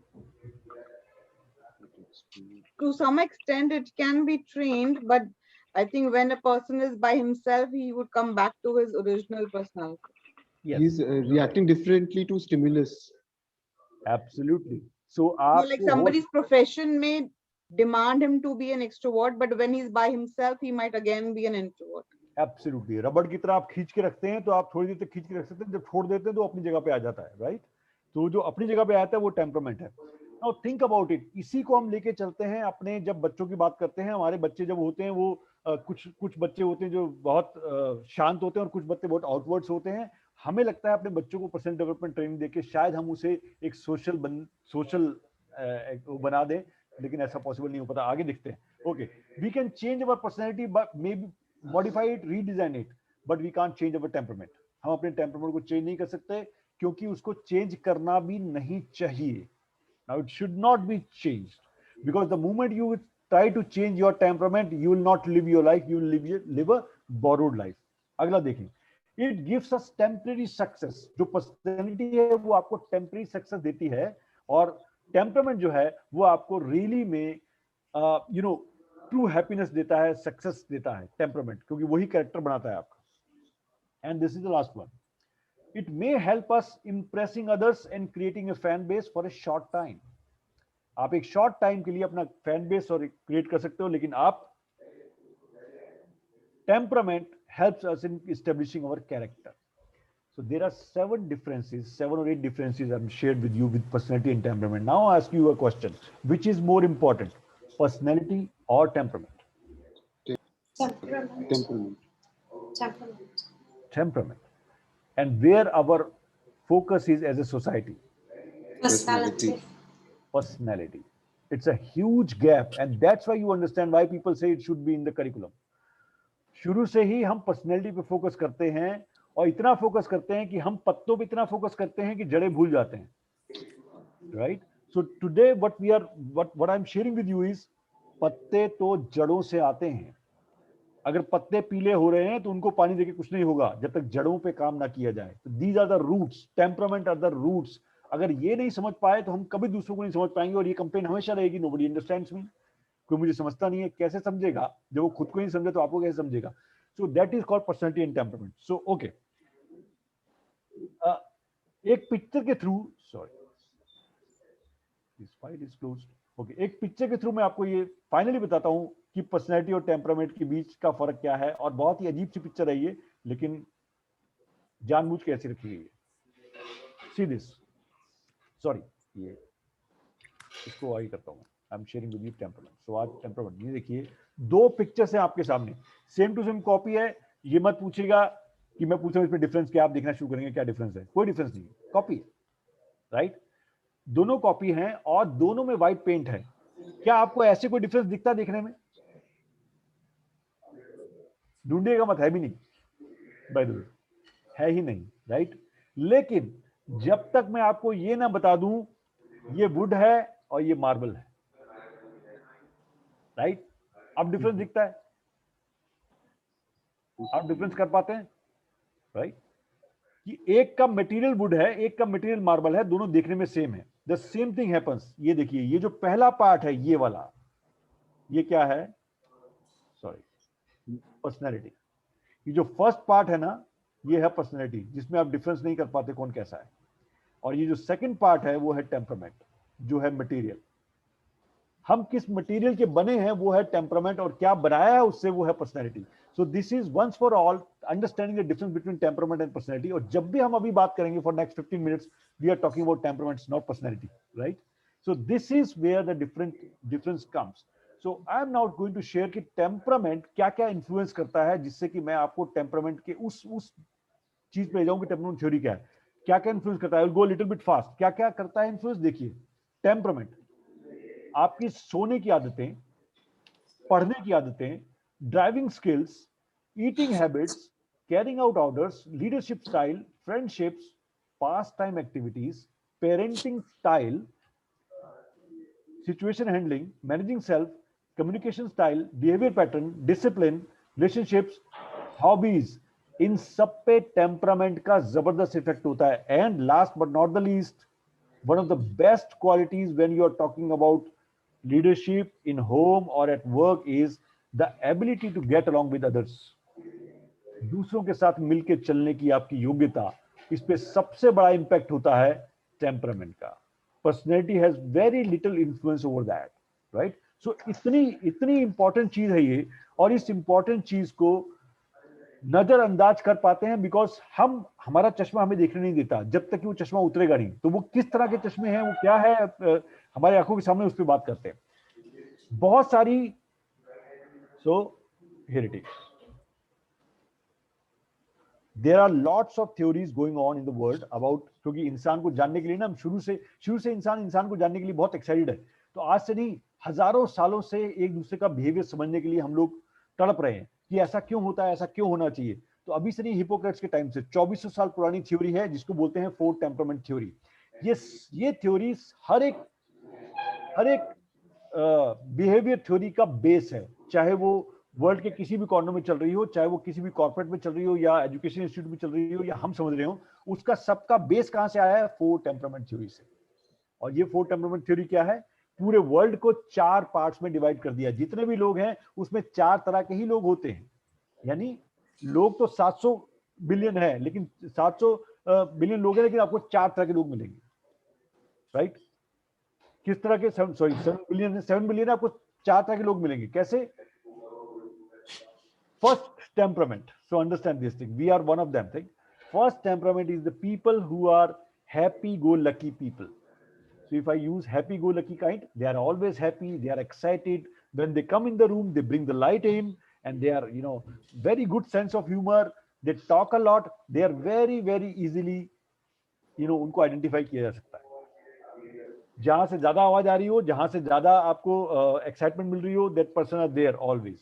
To some extent, it can be trained, but I think when a person is by himself, he would come back to his original personality. Yes, He's reacting differently to stimulus. absolutely. So No, like आपको somebody's profession may demand him to be an extrovert, but when he's by himself, he might again be an introvert. Absolutely, रबड़ की तरह आप खींच के रखते हैं तो आप थोड़ी देर तक खींच के रख सकते हैं, जब छोड़ देते हैं तो अपनी जगह पे आ जाता है, राइट? तो जो अपनी जगह पे आता है वो टेम्परामेंट है। नाउ थिंक अबाउट इट, इसी को हम लेके चलते हैं अपने, जब बच्चों की बात करते हैं, हमारे बच्चे जब होते हैं वो कुछ बच्चे होते हैं जो बहुत शांत होते हैं और कुछ बच्चे बहुत आउटवर्ड्स होते हैं। हमें लगता है अपने बच्चों को पर्सनल डेवलपमेंट ट्रेनिंग देके शायद हम उसे एक सोशल बना दें, लेकिन ऐसा पॉसिबल नहीं हो पाता। आगे देखते हैं। Okay, we can change our personality but may be modify it, redesign it, but we can't change our temperament. हम अपने टेम्परामेंट को चेंज नहीं कर सकते, क्योंकि उसको चेंज करना भी नहीं चाहिए। Now it should not be changed, because the moment you try to change your temperament, you will not live your life, you will live a borrowed life. अगला देखें, it gives us temporary success. जो personality है वो आपको temporary success देती है, और temperament जो है वो आपको रियली में ट्रू हैप्पीनेस देता है, सक्सेस देता है टेम्परामेंट, क्योंकि वही कैरेक्टर बनाता है आपका। And this is the last one, it may help us impressing others and creating a fan base for a short time. आप एक शॉर्ट टाइम के लिए अपना फैन बेस और क्रिएट कर सकते हो, लेकिन आप temperament helps us in establishing our character. So there are 7 or 8 differences I've shared with you with personality and temperament. Now I ask you a question, which is more important, personality or temperament? Temperament. Temperament. Temperament. Temperament. And where our focus is as a society? Personality. Personality. It's a huge gap, and that's why you understand why people say it should be in the curriculum. शुरू से ही हम personality पे focus करते हैं, और इतना focus करते हैं कि हम पत्तों पे इतना फोकस करते हैं कि जड़ें भूल जाते हैं, right? So today what I am sharing with you is, पत्ते तो जड़ों से आते हैं। अगर पत्ते पीले हो रहे हैं तो उनको पानी देके कुछ नहीं होगा जब तक जड़ों पे काम ना किया जाए। तो these are the roots, temperament are the roots. अगर ये नहीं समझ पाए तो हम कभी दूसरों को नहीं समझ पाएंगे, और ये कंप्लेन हमेशा रहेगी, नोबडी अंडरस्टैंड्स मी, कोई मुझे समझता नहीं है। कैसे समझेगा? जब वो खुद को नहीं समझे तो आपको कैसे समझेगा? So that is called personality and temperament. So okay, एक पिक्चर के through, sorry this file is closed. Okay, एक पिक्चर के थ्रू मैं आपको ये फाइनली बताता हूं कि पर्सनैलिटी और टेम्परामेंट के बीच का फर्क क्या है। और बहुत ही अजीब सी पिक्चर है ये, लेकिन जानबूझ के ऐसी रखी गई है। सी दिस, सॉरी, ये इसको आगे करता हूं। I am sharing with you temperament. So आज टेम्परामेंट, ये देखिए 2 पिक्चर्स हैं आपके सामने, सेम टू सेम कॉपी है। ये मत पूछिएगा कि मैं पूछूं इसमें डिफरेंस क्या, आप देखना शुरू करेंगे क्या डिफरेंस है। कोई डिफरेंस नहीं, कॉपी, राइट? दोनों कॉपी हैं और दोनों में व्हाइट पेंट है। क्या आपको ऐसे कोई डिफरेंस दिखता देखने में? ढूंढिएगा मत, है भी नहीं, बाय द वे, है ही नहीं, राइट? लेकिन जब तक मैं आपको ये ना बता दूं ये वुड है और ये मार्बल है, राइट? अब डिफरेंस दिखता है, आप डिफरेंस कर पाते हैं, राइट? कि एक का मटेरियल वुड है, एक का मटेरियल मार्बल है, दोनों देखने में सेम है। The same thing happens. ये देखिए, ये जो पहला पार्ट है ये वाला, ये क्या है? Sorry, personality. ये जो फर्स्ट पार्ट है ना, ये है पर्सनैलिटी, जिसमें आप डिफरेंस नहीं कर पाते कौन कैसा है। और ये जो सेकंड पार्ट है वो है टेम्परामेंट, जो है मटेरियल। हम किस मटेरियल के बने हैं वो है टेम्परामेंट, और क्या बनाया है उससे वो है personality. So this is once for all understanding the difference between temperament and personality. और जब भी हम अभी बात करेंगे for next 15 minutes, we are talking about temperament, not personality, right? So this is where the difference comes. So I am not going to share कि temperament क्या क्या इन्फ्लुएंस करता है, जिससे कि मैं आपको टेम्परामेंट के उस चीज पे ले जाऊं कि टेम्परामेंट थ्योरी क्या है, क्या क्या इन्फ्लुएंस करता है। I will go little bit fast. क्या क्या करता है इन्फ्लुएंस? देखिए, टेम्परामेंट आपकी सोने की आदतें, पढ़ने की आदतें, driving skills, eating habits, carrying out orders, leadership style, friendships, pass time activities, parenting style, situation handling, managing self, communication style, behaviour pattern, discipline, relationships, hobbies, इन सब पे टेम्परामेंट का जबरदस्त इफेक्ट होता है। And last but not the least, one of the best qualities when you are talking about leadership in home or at work is the ability to get along with others. दूसरों के साथ मिलकर चलने की आपकी योग्यता, इस पे सबसे बड़ा इंपैक्ट होता है टेम्परामेंट का। Personality has very little influence over that, right? So इतनी इंपॉर्टेंट चीज है ये, और इस इंपॉर्टेंट चीज को नजरअंदाज कर पाते हैं बिकॉज हमारा चश्मा हमें देखने नहीं देता जब तक कि वो चश्मा उतरेगा नहीं। तो वो किस तरह के चश्मे हैं, वो क्या है, हमारे आंखों के सामने उस पर बात करते हैं बहुत सारी। So here it is, there are lots of theories going on in the world about, क्योंकि इंसान को जानने के लिए ना, हम शुरू से इंसान को जानने के लिए बहुत एक्साइटेड है। तो आज से नहीं, हजारों सालों से एक दूसरे का बिहेवियर समझने के लिए हम लोग तड़प रहे हैं कि ऐसा क्यों होता है, ऐसा क्यों होना चाहिए। तो अभी से नहीं, हिपोक्रेट्स के टाइम से 2400 साल पुरानी थ्योरी है जिसको बोलते हैं 4 टेम्परामेंट थ्योरी। ये थ्योरी हर एक बिहेवियर थ्योरी का बेस है, चाहे वो वर्ल्ड के किसी भी कॉर्नर में चल रही हो, चाहे वो किसी भी कॉर्पोरेट में चल रही हो या एजुकेशन इंस्टीट्यूट में चल रही हो या हम समझ रहे हो, उसका सबका बेस कहां से आया है? 4 टेम्परामेंट थ्योरी से। और ये 4 टेम्परामेंट थ्योरी क्या है? पूरे वर्ल्ड को 4 पार्ट्स में डिवाइड कर दिया। जितने भी लोग हैं उसमें 4 तरह के ही लोग होते हैं, यानी लोग तो 700 बिलियन है, लेकिन 700 बिलियन लोग हैं, लेकिन आपको 4 तरह के लोग मिलेंगे, राइट? किस तरह के? 7 बिलियन, आपको 4 तरह के लोग मिलेंगे। कैसे? First temperament, so understand this thing, we are one of them thing. First temperament is the people who are happy go lucky people. So if I use happy-go-lucky kind, they are always happy, they are excited. When they come in the room, they bring the light in, and they are, very good sense of humor. They talk a lot. They are very, very easily, उनको identify किया जा सकता है। जहां से ज्यादा आवाज आ रही हो, जहां से ज्यादा आपको excitement मिल रही हो, that person are there always.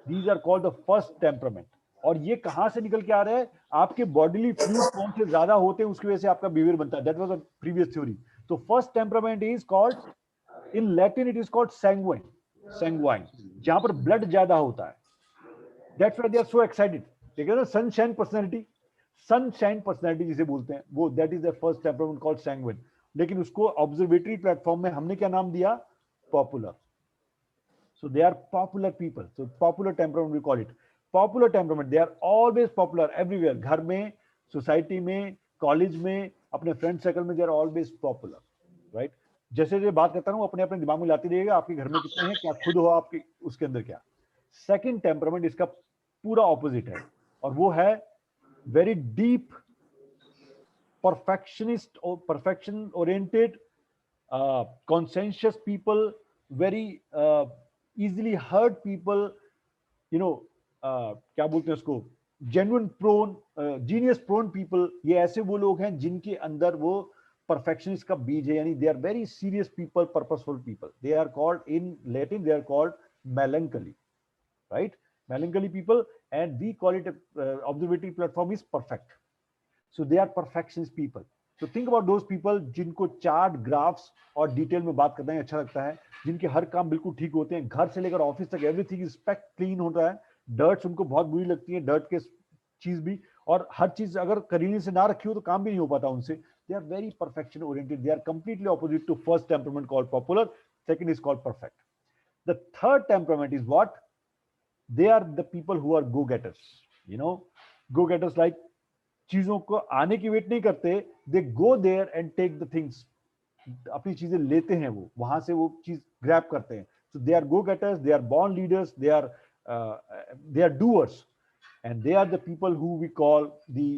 These are called the first temperament. और ये कहां से निकल के आ रहा है? आपके bodily fluid कौन से ज्यादा होते हैं, उसकी वजह से आपका behavior बनता है। That was a previous theory. So first temperament is called, in Latin it is called sanguine, जहां पर blood ज्यादा होता है। That's why they are so excited. ठीक है ना? sunshine personality जिसे बोलते हैं, वो that is the first temperament called sanguine. लेकिन उसको observatory platform में हमने क्या नाम दिया? Popular. So they are popular people. So popular temperament we call it. Popular temperament, they are always popular everywhere. घर में, society में, कॉलेज में, अपने फ्रेंड सर्कल में, they are always popular, right? जैसे बात करता हूं, अपने दिमाग में लाती रहिएगा, आपके घर में कितने हैं, क्या खुद हो आपके उसके अंदर क्या। सेकंड टेम्परामेंट इसका पूरा ऑपोजिट है, और वो है वेरी डीप परफेक्शनिस्ट और perfection oriented, conscientious people, very easily hurt people, क्या बोलते हैं उसको, genuine prone, genius prone people. ये ऐसे वो लोग हैं जिनके अंदर वो परफेक्शनिस्ट का बीज है, यानी they are very serious people, purposeful people. They are called in Latin, they are called melancholy, right? Melancholy people, and we call it observatory platform is perfect. So they are perfectionist people. So think about those people जिनको chart, graphs और detail में बात करना अच्छा लगता है, जिनके हर काम बिल्कुल ठीक होते हैं, घर से लेकर ऑफिस तक एवरीथिंग इज पैक्ड क्लीन होता है। डर्ट्स उनको बहुत बुरी लगती है, डर्ट के चीज भी, और हर चीज अगर करीने से ना रखी हो तो काम भी नहीं हो पाता उनसे। They are very perfection oriented, they are completely opposite to first temperament called popular, second is called perfect. The third temperament is what? They are the people who are go getters, go getters like चीजों को आने की wait नहीं करते, they go there and take the things, अपनी चीजें लेते हैं, वो वहां से वो चीज ग्रैब करते हैं। So they are go getters, they are born leaders, they are doers, and they are the people who we call the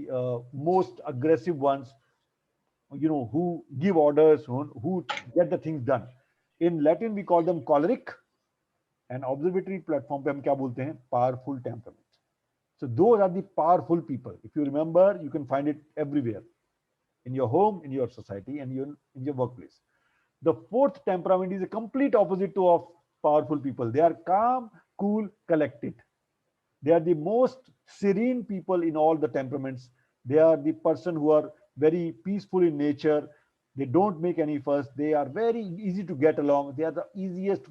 most aggressive ones, who give orders, who get the things done. In Latin we call them choleric, and observatory platform पे हम क्या बोलते हैं? Powerful temperament. So those are the powerful people. If you remember, you can find it everywhere, in your home, in your society, and in your workplace. The fourth temperament is a complete opposite to of powerful people. They are calm, cool, collected. They are the most serene people in all the temperaments. They are the person who are very peaceful in nature. They don't make any fuss. They are very easy to get along. They are the easiest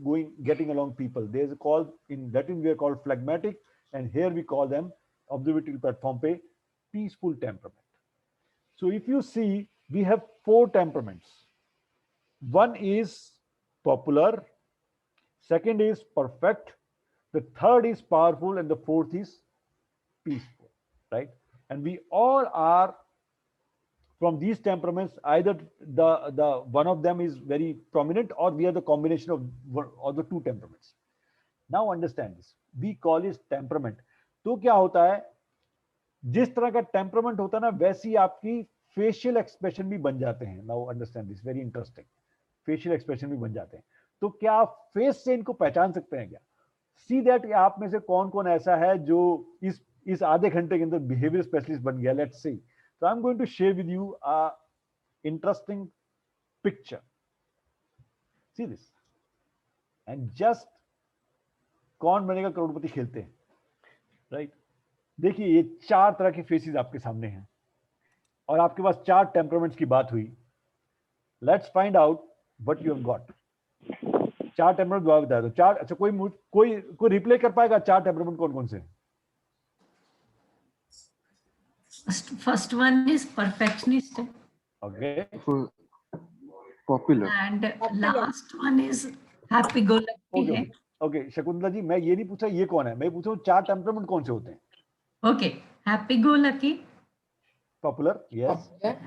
getting along people. They are called, in Latin we are called phlegmatic, and here we call them observatory platform pe peaceful temperament. So if you see, we have 4 temperaments. One is popular, second is perfect, the third is powerful, and the fourth is peaceful, right? And we all are from these temperaments. Either the one of them is very prominent, or we are the combination of the 2 temperaments. Now understand this. We call it temperament. तो क्या होता है, जिस तरह का temperament होता है ना, वैसी आपकी फेशियल एक्सप्रेशन भी बन जाते हैं. Now understand this, very interesting. Facial expression भी बन जाते हैं. तो क्या आप फेस से इनको पहचान सकते हैं क्या? सी दैट आप में से कौन कौन ऐसा है जो इस आधे घंटे के अंदर बिहेवियर स्पेशलिस्ट बन गया. Let's see. So I'm going to share with you a interesting picture. See this. And just कौन बनेगा करोड़पति खेलते हैं, राइट? देखिए ये 4 तरह के फेसेस आपके सामने हैं और आपके पास 4 टेम्परामेंट्स की बात हुई. Let's find out what you have got. 4 temperament बता दो. 4. अच्छा, कोई रिप्ले कर पाएगा 4 टेम्परामेंट कौन कौन से हैं? First one is perfectionist. Okay. Popular. And last one is happy-go-lucky. Okay. Okay, Shakuntala ji, मैं ये नहीं पूछा ये कौन है, मैं पूछ रहा हूँ 4 टेम्परामेंट कौन से होते हैं. Okay, happy-go-lucky. Popular, yes.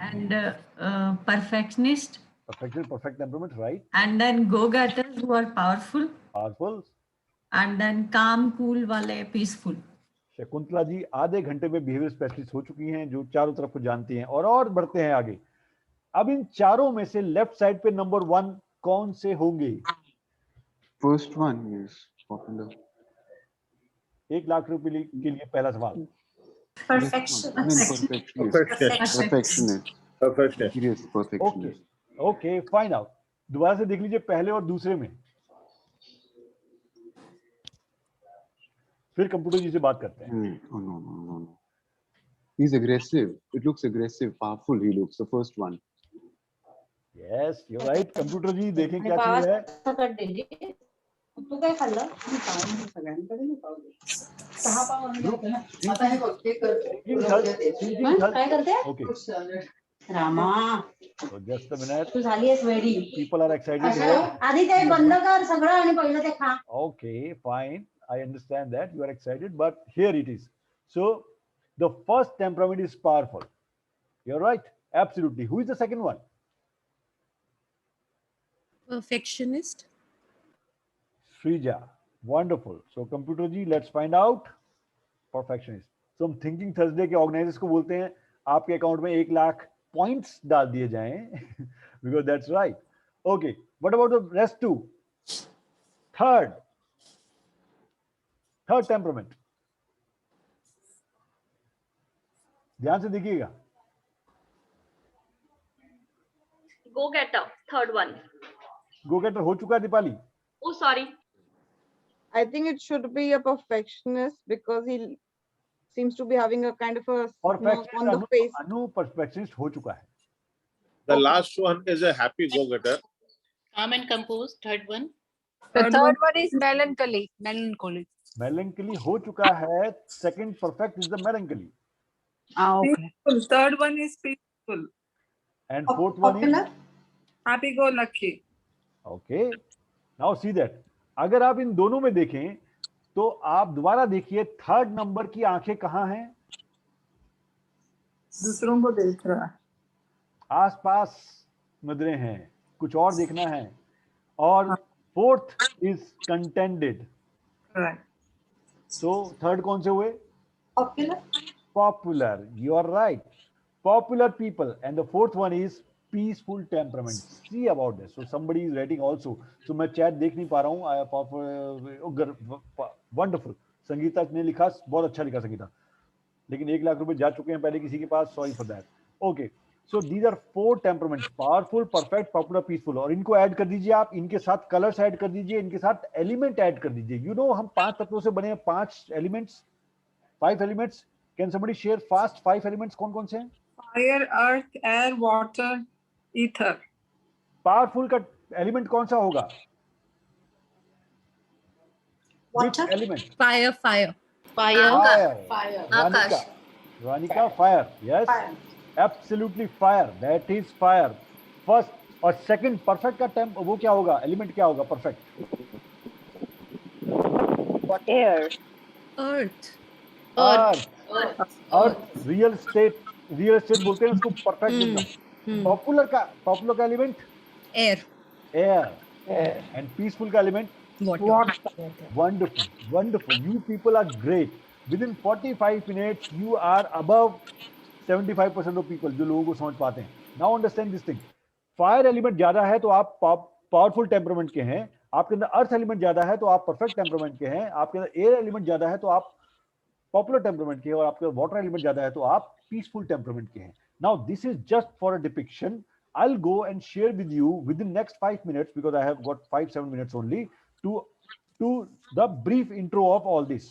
And perfectionist. Perfect temperament, right? And then go-getters who are powerful. Powerful. And then calm, cool वाले peaceful. शकुंतला जी आधे घंटे में बिहेवियर स्पेशलिस्ट हो चुकी हैं, जो चारों तरफ को जानती हैं. और बढ़ते हैं आगे. अब इन चारों में से लेफ्ट साइड पे नंबर 1 कौन से होंगे? First one is popular. 1 lakh रुपए के लिए पहला सवाल. Perfectionist. Yes, perfectionist. Okay, fine out. दोबारा से देख लीजिए पहले और दूसरे में. फिर कंप्यूटर जी से बात करते हैं. No. He's aggressive. It looks aggressive, powerful. He looks the first one. Yes, you're right. Computer जी देखें क्या चीज है. तू काय खाल्लं? मी पाव सगळ्यांकडे मी पाव देते. 6 पाव आणले होते ना. आता हे बघ ते करते. काय करते? Okay. Rama. So just a minute. तू झालीस ready. People are excited here. आधी ते बंद कर सगळं आणि पहिलं ते खा. Okay, fine. I understand that you are excited, but here it is. So the first temperament is powerful. You're right. Absolutely. Who is the second one? Perfectionist. Srija. Wonderful. So computer ji, let's find out. Perfectionist. So हम Thinking Thursday के organizers को बोलते हैं आपके account में 1 lakh points डाल दिए जाएं because that's right. Okay. What about the rest 2? Third temperament. ध्यान से देखिएगा. Go getter, third one. Go getter हो चुका है Deepali. Oh, sorry. I think it should be a perfectionist because he seems to be having a kind of a smirk on the face. Anu perfectionist हो चुका है. The last one is a happy go-getter. Calm and composed, third one. The third one is melancholy. Melancholy हो चुका है. Second perfect is the melancholy. Okay. Third one is peaceful. And fourth one is happy-go-lucky. Okay. Now see that. अगर आप इन दोनों में देखें तो आप दोबारा देखिए थर्ड नंबर की आंखें कहाँ हैं? दूसरों को देख रहा है. आसपास नजरें हैं, कुछ और देखना है. और fourth is contented. Right. So third कौन से हुए? Popular. Popular. You are right. Popular people. And the fourth one is peaceful temperament. See about this. So somebody is writing also. So मैं chat देख नहीं पा रहा हूँ. Wonderful. संगीता ने लिखा, बहुत अच्छा लिखा संगीता. लेकिन 1 लाख रुपए जा चुके हैं पहले किसी के पास, sorry for that. Okay, so these are 4 temperaments, powerful, perfect, popular, peaceful. और इनको ऐड कर दीजिए आप, इनके साथ कलर्स ऐड कर दीजिए, इनके साथ एलिमेंट ऐड कर दीजिए। यू नो हम 5 तत्वों से बने हैं, 5 elements, 5 elements. Can somebody share fast 5 elements कौन कौन से हैं? Fire, earth, air, water, ether. Powerful का एलिमेंट कौन सा होगा? Which element? Fire, fire. Fire. Akash. Ranika, fire. Yes. Absolutely fire. That is fire. First और second perfect का टेम्प वो क्या होगा? एलिमेंट क्या होगा? perfect. Air. Earth. Earth. Real estate बोलते हैं उसको perfect एकदम। Popular का एलिमेंट? Air. And peaceful का element? Water. Wonderful. You people are great. Within 45 minutes, you are above 75% of people जो लोगों को समझ पाते हैं। Now understand this thing. Fire element ज्यादा है तो आप powerful temperament के हैं, आपके अंदर earth element ज्यादा है तो आप perfect temperament के हैं, आपके अंदर air element ज्यादा है तो आप popular temperament के हैं, और आपके अंदर water element ज्यादा है तो आप peaceful temperament के हैं। Now this is just for a depiction. I'll go and share with you within next 5 minutes, because I have got 5-7 minutes only, to the brief intro of all this,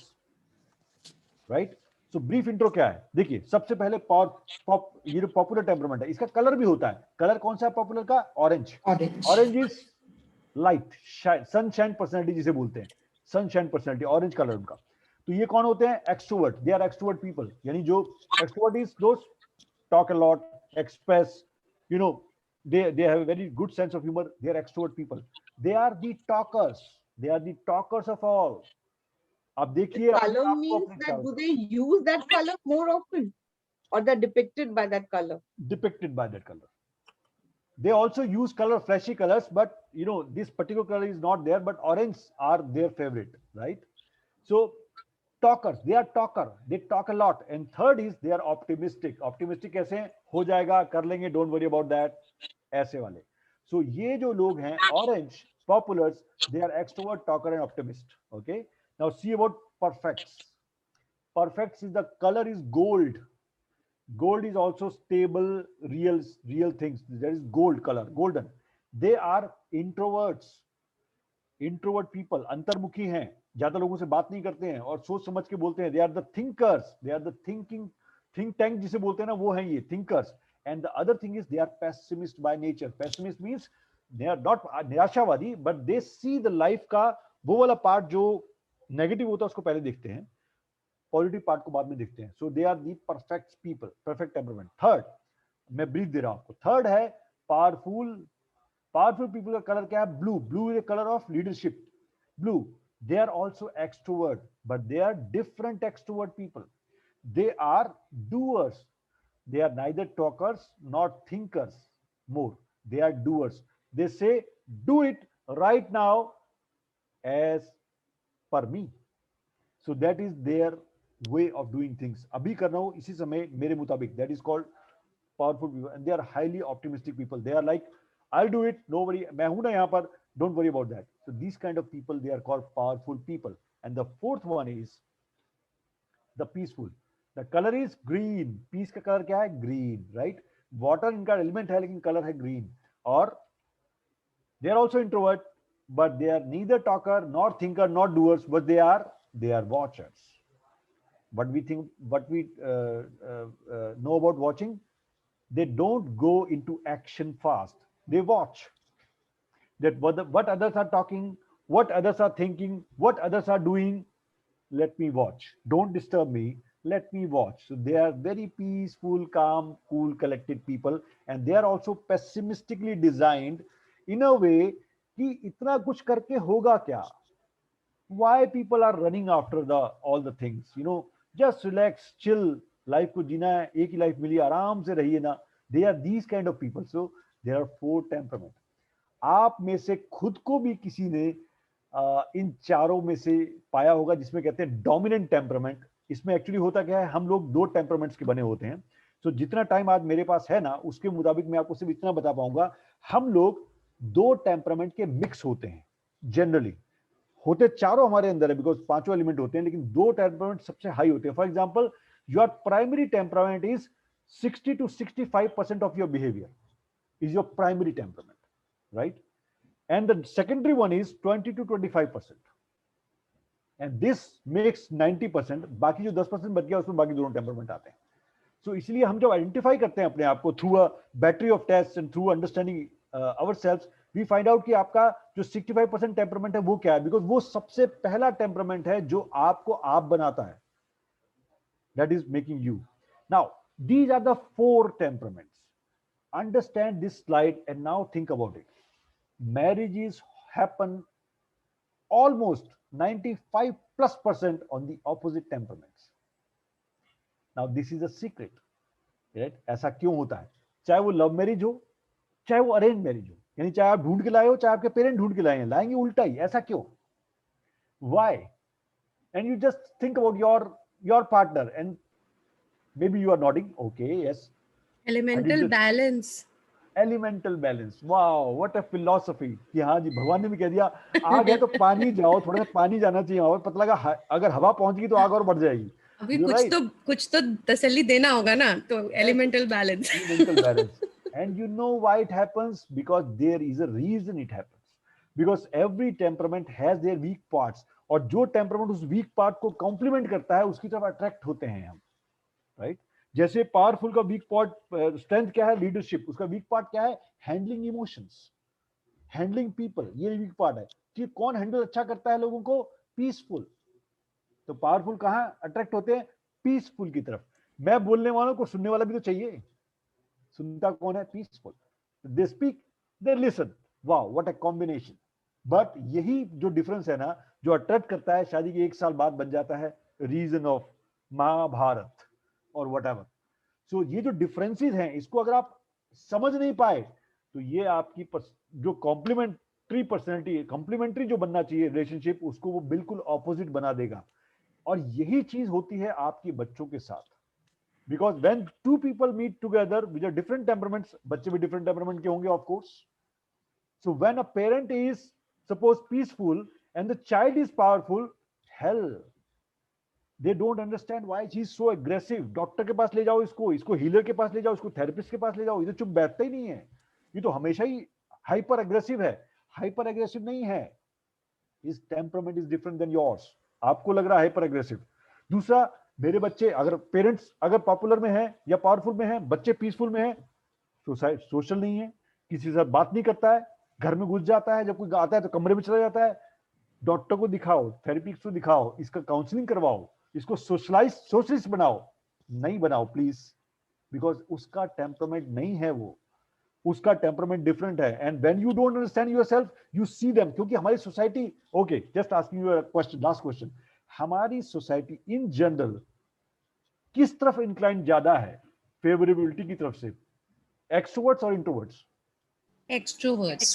right? So brief intro क्या है? देखिए, सबसे पहले ये जो popular temperament है, इसका colour भी होता है। कलर कौन सा है पॉपुलर का? Orange. Orange is light, sunshine personality जिसे बोलते हैं, सनशाइन पर्सनैलिटी, ऑरेंज कलर उनका। तो ये कौन होते हैं? Extrovert. They are extrovert people, यानी जो extrovert is those talk a lot, express, you know, they have a very good sense of humor. They are extrovert people. They are the talkers. They are the talkers of all. अब देखिए, Color means that do they use that color more often, or they're depicted by that color? Depicted by that color. They also use flashy colors, but you know, this particular color is not there, but orange are their favorite, right? So talkers, they are talker, they talk a lot. And third is they are optimistic. Optimistic कैसे? हो जाएगा, कर लेंगे, don't worry about that, ऐसे वाले। So ये जो लोग हैं orange populars, they are extrovert, talker and optimist. Okay, now see about perfects. Perfects is the color is gold. Gold is also stable, real things. There is gold color, golden. They are introverts. Introvert people अंतर्मुखी हैं, ज्यादा लोगों से बात नहीं करते हैं और सोच समझ के बोलते हैं। They are the thinkers. They are the think tank जिसे बोलते हैं ना, वो हैं ये thinkers. And the other thing is they are pessimist by nature. Pessimist means they are not निराशावादी, but they see the life का वो वाला पार्ट जो नेगेटिव होता है उसको पहले देखते हैं, पॉजिटिव पार्ट को बाद में देखते हैं। So they are the perfect people, perfect temperament. Third, मैं ब्रीफ दे रहा हूं आपको। थर्ड है पावरफुल पीपल का कलर क्या है? Blue. Blue is the colour of leadership. Blue. They are also extrovert, but they are different extrovert people. They are doers. They are neither talkers nor thinkers more. They are doers. They say, do it right now as per me. So that is their way of doing things. अभी करना हो इसी समय मेरे मुताबिक. That is called powerful people, and they are highly optimistic people. They are like, I'll do it, no worry, मैं हूं ना यहाँ पर, don't worry about that. So these kind of people, they are called powerful people. And the fourth one is the peaceful. The color is green. Peace का color क्या है? Green, right? Water इनका element है लेकिन color है green. और they are also introvert, but they are neither talker nor thinker nor doers, but they are watchers. What we know about watching, they don't go into action fast. They watch that what others are talking, what others are thinking, what others are doing. Let me watch. Don't disturb me. Let me watch. So they are very peaceful, calm, cool, collected people, and they are also pessimistically designed in a way कि इतना कुछ करके होगा क्या? Why people are running after all the things? You know, just relax, chill. Life को जीना है, एक ही life मिली, आराम से रहिए ना. They are these kind of people. So there are 4 temperaments. आप में से खुद को भी किसी ने इन चारों में से पाया होगा, जिसमें कहते हैं डोमिनेंट टेम्परामेंट। इसमें एक्चुअली होता क्या है, हम लोग 2 टेम्परामेंट्स के बने होते हैं। तो जितना टाइम आज मेरे पास है ना, उसके मुताबिक मैं आपको सिर्फ इतना बता पाऊंगा, हम लोग 2 टेम्परामेंट के मिक्स होते हैं। जनरली होते चारों हमारे अंदर है, बिकॉज 5 एलिमेंट होते हैं, लेकिन 2 टेम्परामेंट सबसे हाई होते हैं। For example Your primary temperament is 60 to 65% of your behavior is your primary temperament, right? And the secondary one is 20 to 25%. And this makes 90%. बाकी जो 10% बच गया उसमें बाकी दोनों टेम्परमेंट आते हैं. So इसलिए हम जब आइडेंटिफाई करते हैं अपने आप को through a battery of test and through understanding ourselves, we find out कि आपका जो 65% टेम्परमेंट है वो क्या है, बिकॉज वो सबसे पहला टेम्परमेंट है जो आपको आप बनाता है. That is making you. Now, these are the 4 temperaments. Understand this slide and now think about it. Marriages happen almost 95+% on the opposite temperaments. Now, this is a secret. Right? ऐसा क्यों होता है? चाहे वो लव मैरिज हो, चाहे वो arrange marriage हो, यानी चाहे आप ढूंढ के लाए हो, चाहे आपके पेरेंट ढूंढ के लाए हैं, लाएंगे उल्टा ही. ऐसा क्यों? Why? And you just think about your partner and maybe you are nodding. Okay, yes. Elemental balance. Elemental balance. Wow, what a philosophy. कि हाँ जी, भगवान ने भी कह दिया आग है तो पानी जाओ, थोड़ा सा पानी जाना चाहिए. और पता लगा अगर हवा पहुंच गई तो आग और बढ़ जाएगी. अभी कुछ तो तसल्ली देना होगा ना, तो elemental balance. Elemental balance. And you know why it happens? Because there is a reason it happens. Because every temperament has their weak parts. और जो टेम्परमेंट उस वीक पार्ट को कॉम्प्लीमेंट करता है उसकी तरफ अट्रैक्ट होते हैं हम, राइट? जैसे पावरफुल का वीक पार्ट स्ट्रेंथ क्या है? लीडरशिप. उसका वीक पार्ट क्या है? Handling emotions, handling people. ये वीक पार्ट है कि कौन हैंडल अच्छा करता है लोगों को? पीसफुल. तो पावरफुल कहाँ अट्रैक्ट होते हैं? पीसफुल की तरफ. मैं बोलने वालों को सुनने वाला भी तो चाहिए. सुनता कौन है? Peaceful. They speak, they listen. Wow, what a combination. But यही जो डिफरेंस है ना, जो अट्रैक्ट करता है, शादी के 1 साल बाद बन जाता है रीजन ऑफ महाभारत और व्हाटएवर. सो ये जो डिफरेंसेस हैं, इसको अगर आप समझ नहीं पाए तो ये आपकी जो कॉम्प्लीमेंट्री पर्सनैलिटी, कॉम्प्लीमेंट्री जो बनना चाहिए रिलेशनशिप, उसको वो बिल्कुल ऑपोजिट बना देगा. और यही चीज होती है आपके बच्चों के साथ. Because when 2 people meet together with different temperaments, बच्चे भी डिफरेंट टेम्परमेंट के होंगे of course. So when a parent is suppose peaceful and the child is powerful, hell, they don't understand why he's so aggressive. Doctor के पास ले जाओ इसको healer के पास ले जाओ, इसको थेरेपिस्ट के पास ले जाओ, ये तो चुप बैठता ही नहीं है. ये तो हमेशा ही हाइपर अग्रेसिव है. हाइपर अग्रेसिव नहीं है. His temperament is different than yours. आपको लग रहा है हाइपर अग्रेसिव. दूसरा, मेरे बच्चे अगर पेरेंट्स अगर पॉपुलर में है या पावरफुल में है, बच्चे पीसफुल में है, सोशल नहीं है, किसी से बात नहीं करता है, घर में घुस जाता है, जब कोई आता है तो कमरे में चला जाता है. डॉक्टर को दिखाओ, थेरेपिस्ट को दिखाओ, इसका काउंसलिंग करवाओ, इसको सोशलिस्ट बनाओ. नहीं बनाओ प्लीज, बिकॉज उसका टेम्परमेंट नहीं है वो. उसका टेम्परमेंट डिफरेंट है. And when you don't understand yourself, you see them. क्योंकि हमारी society, okay, just asking you a question, last question, हमारी सोसाइटी इन जनरल किस तरफ इंक्लाइन ज्यादा है फेवरेबिलिटी की तरफ से? एक्सट्रोवर्ट्स और इंट्रोवर्ट्स? Extroverts.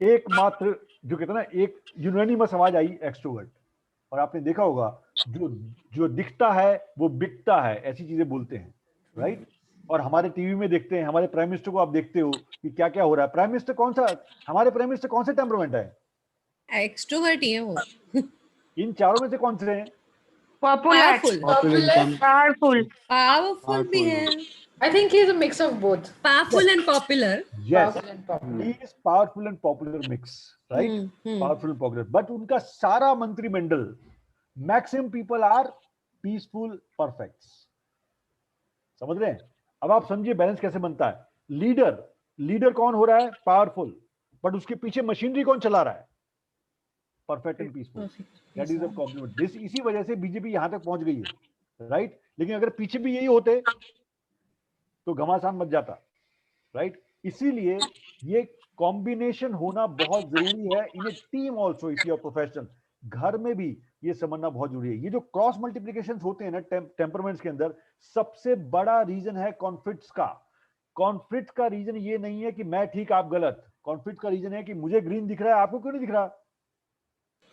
एकमात्र जो कहते हैं ना, एक यूनानिमस आवाज आई, एक्सट्रोवर्ट. और आपने देखा होगा जो दिखता है वो बिकता है, ऐसी चीजें बोलते हैं, राइट? और हमारे टीवी में देखते हैं, हमारे प्राइम मिनिस्टर को आप देखते हो कि क्या क्या हो रहा है. प्राइम मिनिस्टर कौन सा, हमारे प्राइम मिनिस्टर कौन से टेम्परमेंट है? एक्सट्रोवर्ट ही है वो. इन चारों में से कौन से हैं? पावरफुल भी है. I think he's a mix of both. Powerful and popular. Yes, he is powerful and popular mix, right? Powerful and popular. But उनका सारा मंत्रिमंडल, maximum people are peaceful, perfects. समझ रहे हैं? अब आप समझिए बैलेंस कैसे बनता है. लीडर कौन हो रहा है? पावरफुल. बट उसके पीछे मशीनरी कौन चला रहा है? Perfect and peaceful. That is a compliment. इसी वजह से बीजेपी यहां तक पहुंच गई है, राइट? लेकिन अगर पीछे भी यही होते तो घमासान मच जाता, राइट? इसीलिए ये कॉम्बिनेशन होना बहुत जरूरी है in a team also. If you are professional, घर में भी ये समझना बहुत जरूरी है. ये जो क्रॉस मल्टीप्लिकेशन होते हैं ना टेम्परमेंट्स के अंदर, सबसे बड़ा रीजन है कॉन्फ्लिक्ट्स का. कॉन्फ्लिक्ट का रीजन ये नहीं है कि मैं ठीक आप गलत. कॉन्फ्लिक्ट का रीजन है कि मुझे ग्रीन दिख रहा है, आपको क्यों नहीं दिख रहा?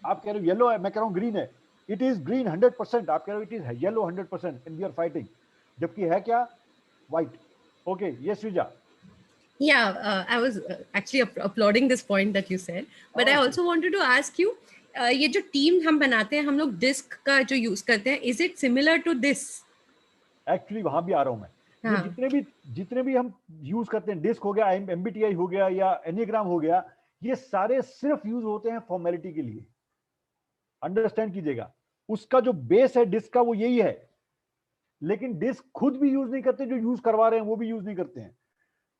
आप कह रहे हो येलो है, मैं कह रहा हूं ग्रीन है. इट इज ग्रीन 100%, आप कह रहे हो it is yellow 100%, and we are fighting. जबकि है क्या? White. Okay, yes, Srija. Yeah, I was actually applauding this point that you said, but I also wanted to ask you, ये जो team हम बनाते हैं, हम लोग डिस्क का जो यूज करते हैं, is it similar to this? Actually वहां भी आ रहा हूं मैं। ये हाँ. जितने भी हम यूज करते हैं, डिस्क हो गया, एमबीटीआई हो गया या एनिग्राम हो गया, ये सारे सिर्फ यूज होते हैं फॉर्मेलिटी के लिए। अंडरस्टैंड कीजिएगा, उसका जो बेस है डिस्क का वो यही है, लेकिन डिस्क खुद भी यूज नहीं करते, जो यूज करवा रहे हैं वो भी यूज नहीं करते हैं।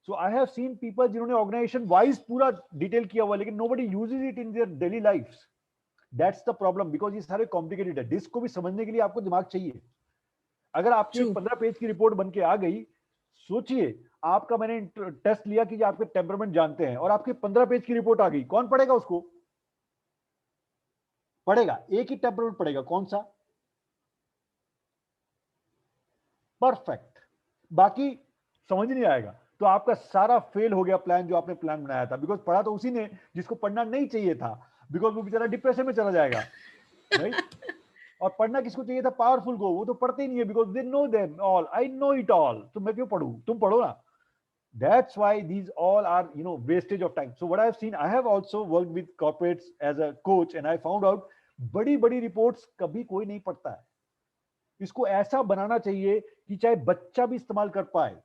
सो आई हैव सीन पीपल जिन्होंने ऑर्गेनाइजेशन वाइज पूरा डिटेल किया हुआ, लेकिन nobody uses it in their daily life. That's the problem, because ये सारे कॉम्प्लिकेटेड है। डिस्क को भी समझने के लिए आपको दिमाग चाहिए। अगर आपकी 15 पेज की रिपोर्ट बन के आ गई, सोचिए आपका मैंने टेस्ट लिया कि आपके टेम्परामेंट जानते हैं, और आपके 15 पेज की रिपोर्ट आ गई, कौन पढ़ेगा उसको? पढ़ेगा एक ही टेम्परामेंट पढ़ेगा, कौन सा? परफेक्ट, बाकी समझ नहीं आएगा। तो आपका सारा फेल हो गया प्लान, जो आपने प्लान बनाया था, बिकॉज पढ़ा तो उसी ने जिसको पढ़ना नहीं चाहिए था, बिकॉज वो बेचारा डिप्रेशन में चला जाएगा, राइट? और पढ़ना किसको चाहिए था? पावरफुल को। वो तो पढ़ते ही नहीं है, because they know them all, I know it all, तो मैं क्यों पढ़ूं? तुम पढ़ो ना। That's why these all are, wastage of time. So what I've seen, I have also worked with corporates as a coach, and I found out बड़ी reports कभी कोई नहीं पढ़ता है। इसको ऐसा बनाना चाहिए कि चाहे बच्चा भी इस्तेमाल कर पाए।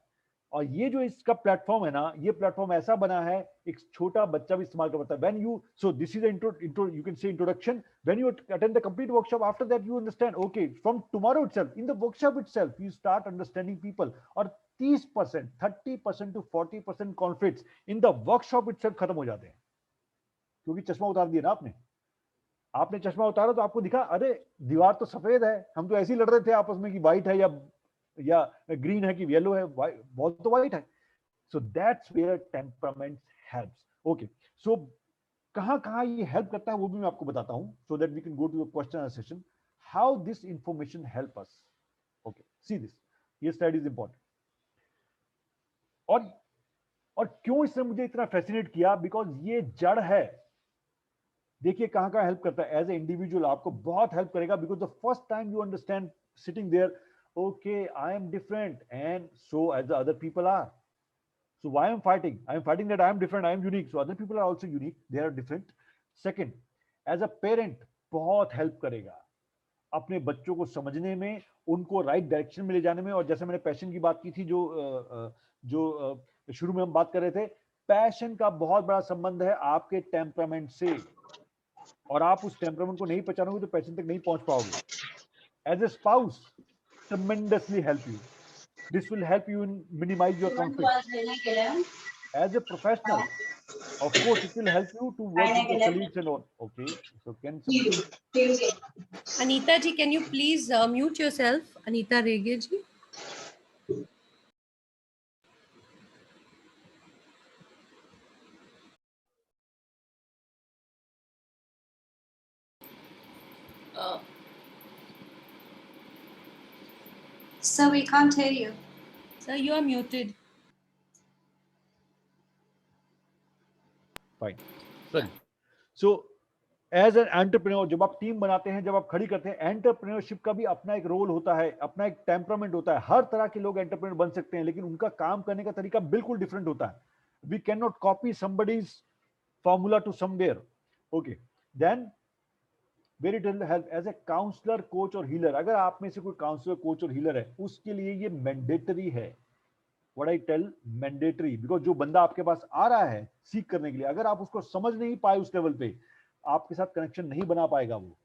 और ये जो इसका प्लेटफॉर्म है ना, ये प्लेटफॉर्म ऐसा बना है एक छोटा बच्चा भी इस्तेमाल कर पाता है। When you, so this is you can say introduction. When you attend the complete workshop, after that you understand, okay, from tomorrow itself, in the workshop itself, you start understanding people. और 30%, 30% to 40% conflicts in the workshop itself खत्म हो जाते हैं, क्योंकि चश्मा उतार दिया ना आपने चश्मा उतारा तो आपको दिखा, अरे दीवार तो सफेद है, हम तो ऐसे ही लड़ रहे थे आपस में कि व्हाइट है या ग्रीन है कि येलो है, बहुत तो व्हाइट है। So that's where temperament helps. Okay, so कहां ये हेल्प करता है वो भी मैं आपको बताता हूं, so that we can go to the question and session, how this information help us. Okay, see this, ये स्लाइड इज इंपॉर्टेंट। और क्यों इसने मुझे इतना फैसिनेट किया? बिकॉज ये जड़ है। देखिए कहां हेल्प करता है। एज ए इंडिविजुअल आपको बहुत हेल्प करेगा, because the first time you understand sitting there, okay, I am different and so as the other people are. So why I am fighting that I am different, I am unique, so other people are also unique, they are different. Second, as a parent बहुत help करेगा अपने बच्चों को समझने में, उनको right direction में ले जाने में। और जैसे मैंने पैशन की बात की थी, जो शुरू में हम बात कर रहे थे, पैशन का बहुत बड़ा संबंध है आपके टेम्परामेंट से, और आप उस टेम्परामेंट को नहीं पहचानोगे तो पैशन तक नहीं पहुंच पाओगे। As a spouse, tremendously help you. This will help you in minimize your conflict. As a professional, of course, it will help you to work with your colleagues and all. Okay, so can somebody... Anita ji, can you please mute yourself? Anita Rege ji. Sir, we can't hear you. Sir, you are muted. Fine. Sorry. So, as an entrepreneur, जब आप team बनाते हैं, जब आप खड़ी करते हैं, entrepreneurship का भी अपना एक रोल होता है, अपना एक टेम्परामेंट होता है। हर तरह के लोग एंटरप्रेन्योर बन सकते हैं, लेकिन उनका काम करने का तरीका बिल्कुल डिफरेंट होता है। We cannot copy somebody's formula to somewhere. Okay. Then where it will help as a counselor, coach और healer. अगर आप में से कोई काउंसलर, कोच और हीलर है, उसके लिए ये मैंडेटरी है। What I tell, mandatory, because जो बंदा आपके पास आ रहा है सीख करने के लिए, अगर आप उसको समझ नहीं पाए उस लेवल पे, आपके साथ कनेक्शन नहीं बना पाएगा वो।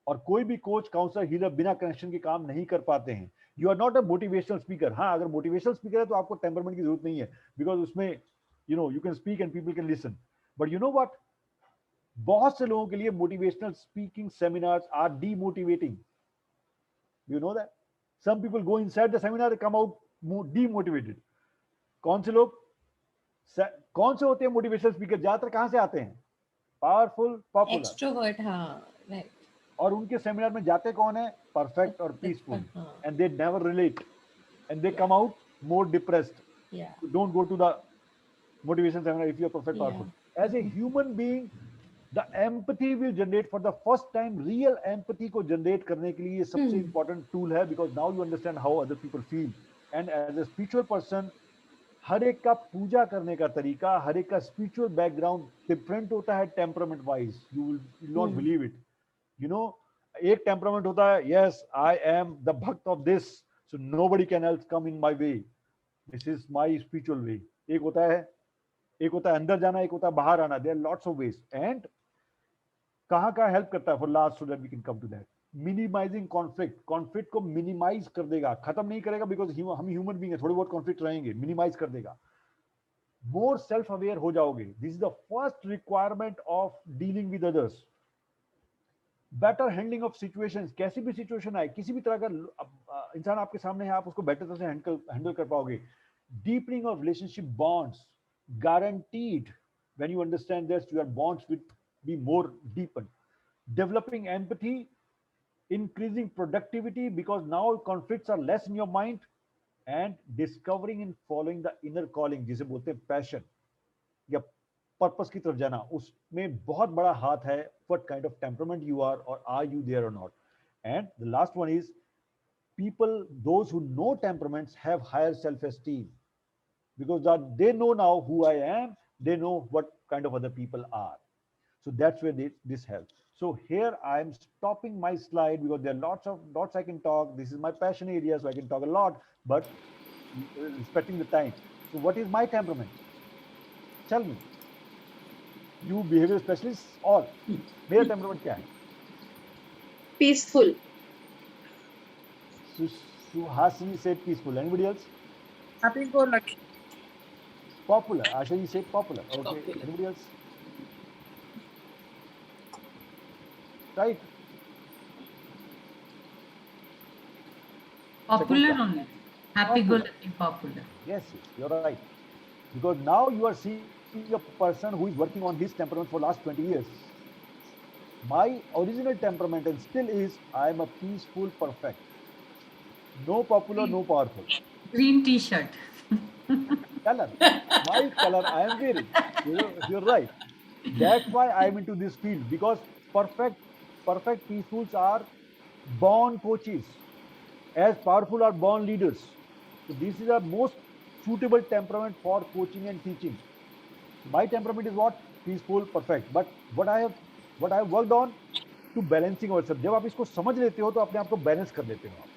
और कोई भी कोच, काउंसलर, हीलर बिना कनेक्शन के काम नहीं कर पाते हैं। You are not a motivational speaker. हाँ, अगर मोटिवेशनल स्पीकर है तो आपको टेम्परामेंट की जरूरत नहीं है, बिकॉज उसमें you can speak and people can listen. But you know what, बहुत से लोगों के लिए motivational speaking seminars are demotivating. You know that some people go inside the seminar, come out demotivated. कौन से लोग, कौन से होते हैं मोटिवेशनल स्पीकर? ज्यादातर कहां से आते हैं? Powerful, popular, extrovert. हाँ, राइट। और उनके सेमिनार में जाते कौन है? परफेक्ट और peaceful, and they never relate and they come out more depressed. Don't go to the motivation seminar if you are perfect, powerful. As a human being, the empathy will generate for the first time. Real empathy को generate करने के लिए ये सबसे important tool है, because now you understand how other people feel. And as a spiritual person, हर एक का पूजा करने का तरीका, हर एक का स्पिरिचुअल बैकग्राउंड डिफरेंट होता है temperament wise. You will not believe it. You know, एक टेम्परामेंट होता है, यस आई एम द भक्त of this, so nobody can else come in my way, this is my spiritual way. एक होता है अंदर जाना, एक होता है बाहर आना. There are lots of ways. And कहाँ हेल्प करता है for last, so that we can come to that. Minimising conflict. Conflict को मिनिमाइज कर देगा, खत्म नहीं करेगा, बिकॉज हम ह्यूमन बीइंग है, थोड़े बहुत कॉन्फ्लिक्ट रहेंगे, मिनिमाइज कर देगा. मोर सेल्फ अवेयर हो जाओगे. This is the first requirement of dealing with others. Better handling of situations. कैसी भी सिचुएशन आए, किसी भी तरह का इंसान आपके सामने है, आप उसको बेटर तरह से हैंडल कर पाओगे. Deepening of relationship bonds guaranteed. When you understand this, your bonds will be more deepened. Developing empathy, increasing productivity, because now conflicts are less in your mind. And discovering and following the inner calling, जिसे बोलते हैं passion या purpose की तरफ जाना, उसमें बहुत बड़ा हाथ है. what kind of temperament you are, or are you there or not. And the last one is, people, those who know temperaments have higher self-esteem, because they know now who I am, they know what kind of other people are. So that's where this helps. So here I am stopping my slide, because there are lots I can talk. This is my passion area, so I can talk a lot, but respecting the time. So what is my temperament? Tell me. You behavior specialists, or मेरा temperament क्या है? Peaceful. Suhasini said peaceful. Anybody else? Happy go lucky. Popular. Asha, you said popular. Okay. Popular. Anybody else? Right. Popular only. Happy go lucky popular. Yes, you're right. Because now you are seeing a person who is working on his temperament for last 20 years. My original temperament, and still is, I am a peaceful perfect. No popular, no powerful. Green t-shirt. Color. My color I am wearing. You're right. That's why I am into this field, because perfect peacefuls are born coaches, as powerful are born leaders. So this is the most suitable temperament for coaching and teaching. My temperament is what? Peaceful, perfect. But what I have worked on to balancing ourselves. जब आप इसको समझ लेते हो तो अपने आप को बैलेंस कर लेते हो आप,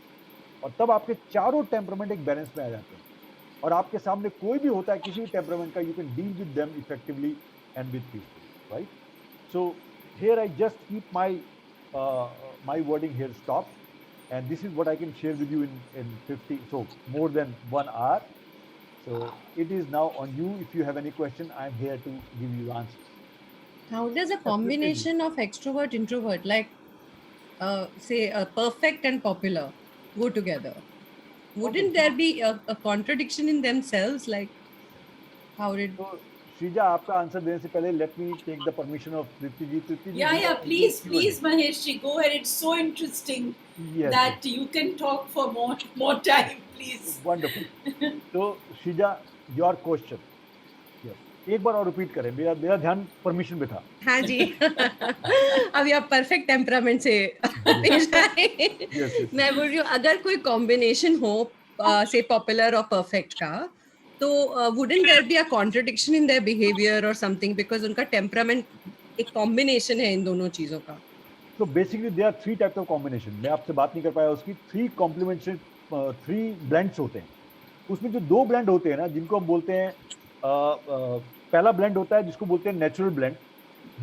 और तब आपके चारों टेम्परामेंट एक बैलेंस में आ जाते हैं. और आपके सामने कोई भी होता है किसी भी टेम्परामेंट का, you can deal with them effectively and with peaceful, right. So here I just keep my wording here stop, and this is what I can share with you in 50, so more than 1 hour. So it is now on you. If you have any question, I am here to give you answers. How does a combination of extrovert introvert, like say perfect and popular, go together? Wouldn't there be a contradiction in themselves? Like how did? So Shrija, आपका answer देने से पहले let me take the permission of Tripti ji. Yeah, please Mahesh ji, go ahead. It's so interesting that you can talk for more time, please. Wonderful. So Shrija, your question. Yes. एक बार और repeat करें, मेरा ध्यान permission पे था. हाँ जी. अभी आप परफेक्ट टेम्परामेंट से पेश आए. मैं बोल रही हूँ, अगर कोई कॉम्बिनेशन हो से पॉपुलर और परफेक्ट का, तो wouldn't there be a contradiction in their behavior or something, because उनका टेम्परामेंट एक कॉम्बिनेशन है इन दोनों चीजों का. So basically there are 3 types of combination. मैं आपसे बात नहीं कर पाया उसकी. 3 complementary 3 blends होते हैं. उसमें जो 2 blend होते हैं ना, जिनको हम बोलते हैं पहला blend होता है जिसको बोलते हैं नेचुरल blend.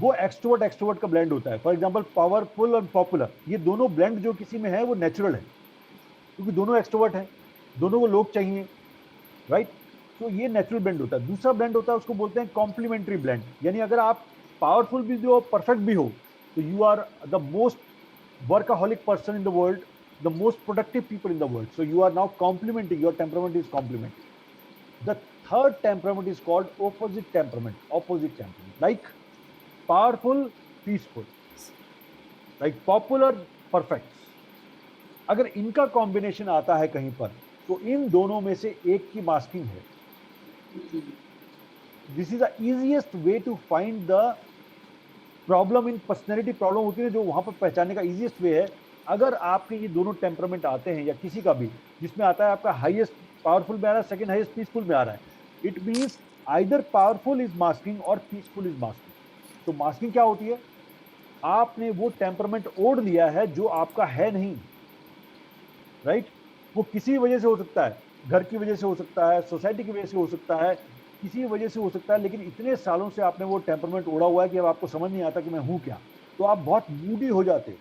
वो एक्सट्रोवर्ट का blend होता है. फॉर एग्जांपल पावरफुल और पॉपुलर, ये दोनों blend जो किसी में है वो नेचुरल है, क्योंकि दोनों एक्सट्रोवर्ट हैं, दोनों को लोग चाहिए, राइट. तो ये नेचुरल ब्लेंड होता है. दूसरा ब्लेंड होता है, उसको बोलते हैं कॉम्प्लीमेंट्री ब्लेंड. यानी अगर आप पावरफुल भी हो, परफेक्ट भी हो, तो you are the most workaholic person in the world, the most productive people in the world. So you are now complementing, your temperament is complementing. The third temperament is called opposite temperament. Like powerful peaceful, like popular perfect. अगर इनका combination आता है कहीं पर, तो इन दोनों में से एक की मास्किंग है. This is the easiest way to find the problem in personality. Problem होती है जो वहां पर पहचानने का easiest way है. अगर आपके ये दोनों टेम्परामेंट आते हैं, या किसी का भी जिसमें आता है आपका हाईएस्ट पावरफुल में आ रहा है, सेकंड हाईएस्ट पीसफुल में आ रहा है, it means either powerful is masking और पीसफुल इज मास्किंग। तो मास्किंग क्या होती है? आपने वो टेम्परमेंट ओढ़ लिया है जो आपका है नहीं, राइट? वो किसी वजह से हो सकता है, घर की वजह से हो सकता है, सोसाइटी की वजह से हो सकता है, किसी वजह से हो सकता है, लेकिन इतने सालों से आपने वो टेम्परमेंट ओढ़ा हुआ है कि अब आपको समझ नहीं आता कि मैं हूँ क्या। तो आप बहुत मूडी हो जाते।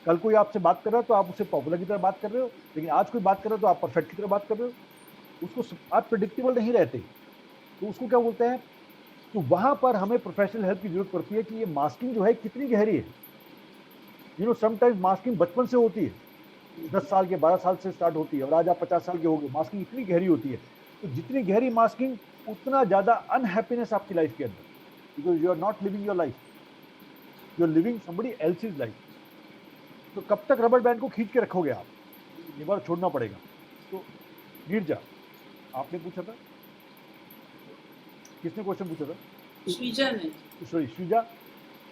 कल कोई आपसे बात कर रहा है तो आप उससे पॉपुलर की तरह बात कर रहे हो, लेकिन आज कोई बात कर रहा है तो आप परफेक्ट की तरह बात कर रहे हो। उसको आप प्रेडिक्टेबल नहीं रहते, तो उसको क्या बोलते हैं? तो वहां पर हमें प्रोफेशनल हेल्प की जरूरत पड़ती है कि ये मास्किंग जो है कितनी गहरी है। यू नो, समटाइम्स मास्किंग बचपन से होती है, 10 साल के 12 साल से स्टार्ट होती है, और आज आप 50 साल के हो गए, मास्किंग इतनी गहरी होती है। तो जितनी गहरी मास्किंग, उतना ज्यादा अनहैप्पीनेस आपकी लाइफ के अंदर, because you are not living your life, you are living somebody else's life. तो कब तक रबर बैंड को खींच के रखोगे आप? एक बार छोड़ना पड़ेगा। तो गिरजा, आपने पूछा था, किसने क्वेश्चन पूछा था? श्रीजा ने। Sorry, Srija.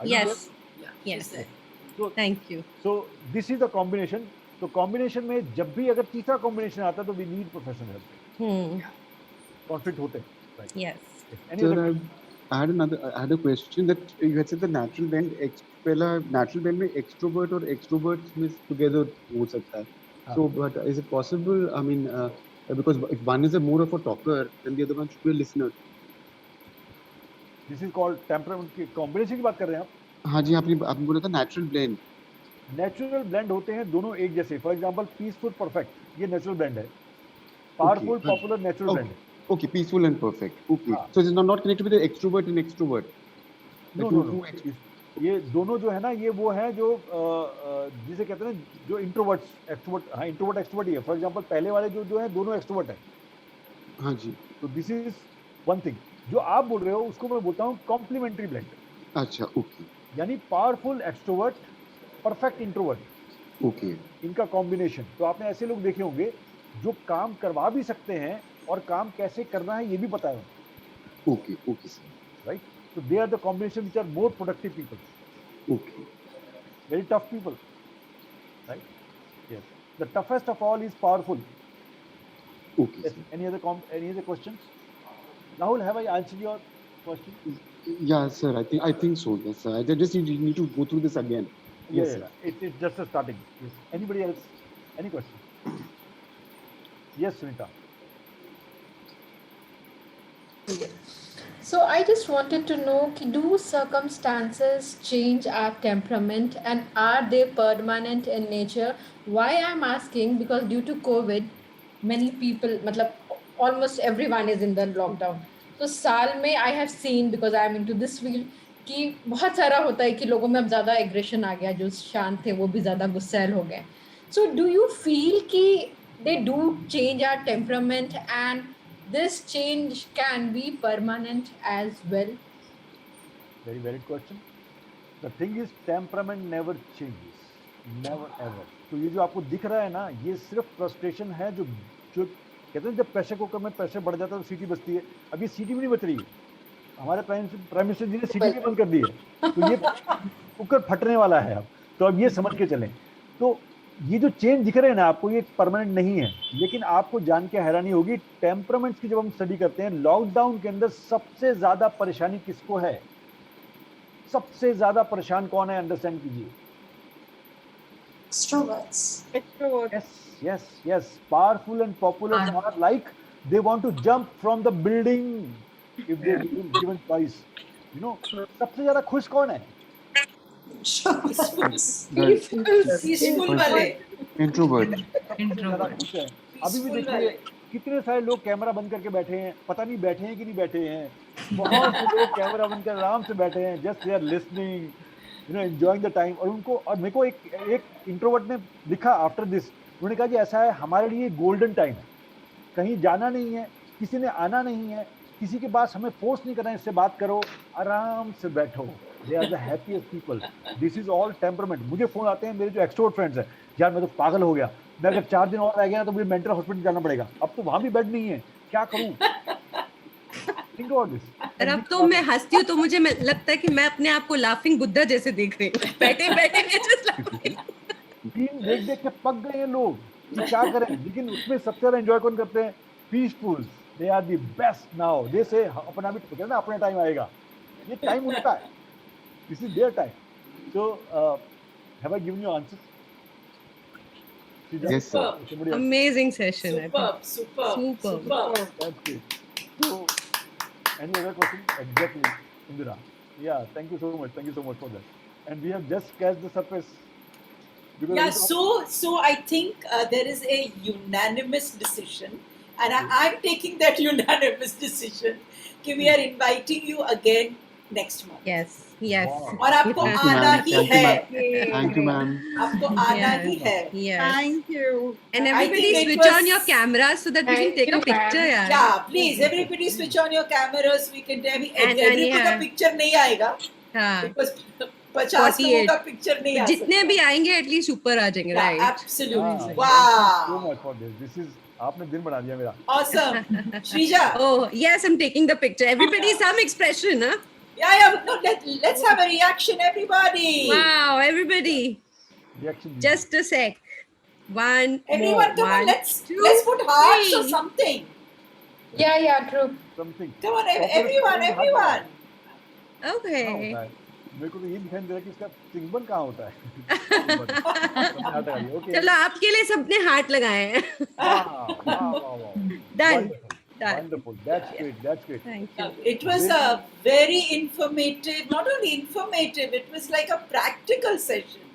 Yes yes, So, thank you. so this is the combination. तो कॉम्बिनेशन में जब भी अगर तीसरा कॉम्बिनेशन आता है तो we need professional help. Conflict होते हैं, right? Yes. Any Sir, other question? I had a question that you had said the natural blend, पहला natural blend में extrovert और extroverts में together हो सकता है. So, but is it possible? I mean, because if one is a more of a talker, then the other one should be a listener. This is called temperament की combination की बात कर रहे हैं आप? हाँ जी, आपने बोला था natural blend. नेचुरल ब्लेंड होते हैं दोनों एक जैसे। फॉर एग्जांपल पीसफुल परफेक्ट, ये नेचुरल ब्लेंड है। पावरफुल पॉपुलर नेचुरल ब्लेंड है। Okay, peaceful and perfect. Okay. So it is not connected with the extrovert and extrovert. No, no, no. ये दोनों जो है ना, ये वो है जो जिसे कहते हैं जो इंट्रोवर्ट्स एक्सट्रोवर्ट, हाँ इंट्रोवर्ट एक्सट्रोवर्ट ही है। फॉर एग्जांपल पहले वाले जो है दोनों एक्सट्रोवर्ट है। हाँ जी। तो दिस इज वन थिंग। जो आप बोल रहे हो उसको मैं बोलता हूँ कॉम्प्लीमेंट्री ब्लेंड। अच्छा, ओके। यानी powerful extrovert, perfect introvert, okay, इनका कॉम्बिनेशन। तो आपने ऐसे लोग देखे होंगे जो काम करवा भी सकते हैं और काम कैसे करना है ये भी पता है। Okay, okay sir, right? So they are the combination which are more productive people. Okay. Very tough people, right? Yes. The toughest of all is powerful. Okay. Yes. Any other questions? Rahul, have I answered your question? Yeah, sir. I think so. Yes, sir. I just need to go through this again. Yes, sir. It's just a starting. Yes. Anybody else? Any question? Yes, Sunita. So I just wanted to know, do circumstances change our temperament and are they permanent in nature? Why I'm asking, because due to COVID, many people, matlab, almost everyone is in the lockdown. So साल में I have seen, because I am into this field, कि बहुत सारा होता है कि लोगों में अब ज़्यादा aggression आ गया, जो शांत थे वो भी ज़्यादा गुस्सैल हो गए. So do you feel कि they do change our temperament and this change can be permanent as well? Very valid question. The thing is, temperament never changes, never ever. तो ये जो आपको दिख रहा है ना, ये सिर्फ फ्रस्ट्रेशन है। जो कहते हैं जब प्रेशर कुकर में प्रेशर बढ़ जाता है तो सीटी बजती है। अब ये सीटी भी नहीं बच रही है। हमारे प्राइम मिनिस्टर जी ने सीटी भी बंद कर दी है, तो ये कुकर फटने वाला है अब। तो अब ये समझ के चलें। तो ये जो चेंज दिख रहे हैं ना आपको, ये परमानेंट नहीं है। लेकिन आपको जान के हैरानी होगी, टेम्परामेंट्स की जब हम स्टडी करते हैं, लॉकडाउन के अंदर सबसे ज्यादा परेशानी किसको है? सबसे ज्यादा परेशान कौन है? अंडरस्टैंड कीजिए। Extroverts. Yes. Powerful and popular are like they want to jump from the building if they given choice. You know, सबसे ज्यादा खुश कौन है? पीसफुल वाले, इंट्रोवर्ट। अभी भी देखिए कितने सारे लोग कैमरा बंद करके बैठे हैं, पता नहीं बैठे हैं कि नहीं बैठे हैं। बहुत से लोग कैमरा बंद कर आराम से बैठे हैं, just they are listening, you know, enjoying the time. और उनको, और मेरे को एक इंट्रोवर्ट ने लिखा आफ्टर दिस, उन्होंने कहा कि ऐसा है, हमारे लिए गोल्डन टाइम है, कहीं जाना नहीं है, किसी ने आना नहीं है, किसी के पास हमें फोर्स नहीं करना है, इससे बात करो, आराम से बैठो। They are the happiest people. This is all temperament. मुझे फोन आते हैं मेरे जो एक्सट्रोवर्ट फ्रेंड्स हैं, यार मैं तो पागल हो गया, मैं अगर 4 दिन और रह गया ना तो मुझे मेंटल हॉस्पिटल जाना पड़ेगा, अब तो वहां भी बेड नहीं है, क्या करूं? Think about this. और अब तो मैं हंसती हूँ तो मुझे लगता है कि मैं अपने आप को लाफिंग बुद्धा जैसे देख रही हूँ, बैठे बैठे देख के पक गए हैं लोग कि क्या करें। लेकिन उसमें सबसे ज्यादा एंजॉय कौन करते हैं? Peaceful, They are the best now. They say अपना भी कहते हैं ना अपना टाइम आएगा. ये टाइम उनका है. This is their time. So have I given you answers? Yes, sir. Somebody else? Amazing session. I think. Superb. That's great. So any other question? Exactly, Indira. Yeah, thank you so much. Thank you so much for that. And we have just scratched the surface. Because Yeah, we talk- so I think there is a unanimous decision, and I'm taking that unanimous decision कि we are inviting you again next month. Yes. Yes. और आपको Thank you, आना ma'am. He Thank you, है. ma'am. Thank you, ma'am. आपको आना ही है. Yes. Thank you. And I everybody think it switch on was- your cameras so that we can Thank take a you, picture. ma'am. Yeah. Yeah, please, everybody switch on your cameras. We can And everybody का yeah. picture नहीं आएगा हाँ. because 50 लोगों 48. का picture नहीं आ जितने सकता. भी आएंगे एटलीस्ट ऊपर आ जाएंगे, Yeah, right? absolutely. Thank you Wow. so much for this. This is आपने दिन बना दिया मेरा. Awesome. Shrija. Oh yes, I'm taking the picture. Everybody, some expression, huh? Yeah. No, let's have a reaction, everybody. Wow, everybody. Reaction. Just a sec. One Everyone, more. come on. One, Let's put hearts or three. something. Yeah, true. Something. Come on, everyone. Okay. मेरे को तो ये दिखाई दे रहा है कि इसका symbol कहाँ होता है. Okay. चलो आपके लिए सबने हार्ट लगाए हैं. Wow. Done. Done. Wonderful. That's great. That's great. Thank you. It was a very informative, not only informative, it was like a practical session.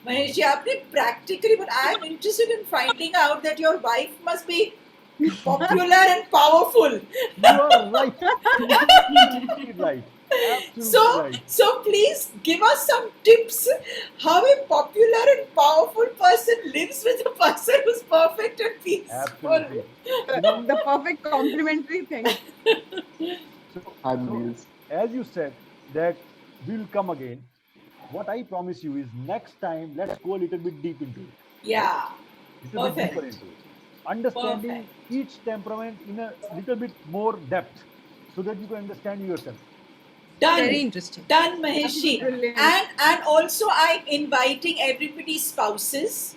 Mahesh ji, आपने practically, but I am interested in finding out that your wife must be popular and powerful. You are right. Absolutely right. Absolutely right. So please give us some tips how a popular and powerful person lives with a person who's perfect and peaceful. Absolutely. The perfect complimentary thing. Amazing. As you said that we'll come again, what I promise you is next time let's go a little bit deep into it. Yeah. Little bit Perfect. deeper into it. Understanding each temperament in a little bit more depth so that you can understand yourself. Done. Very interesting. Done, Maheshi. Brilliant. And also I'm inviting everybody's spouses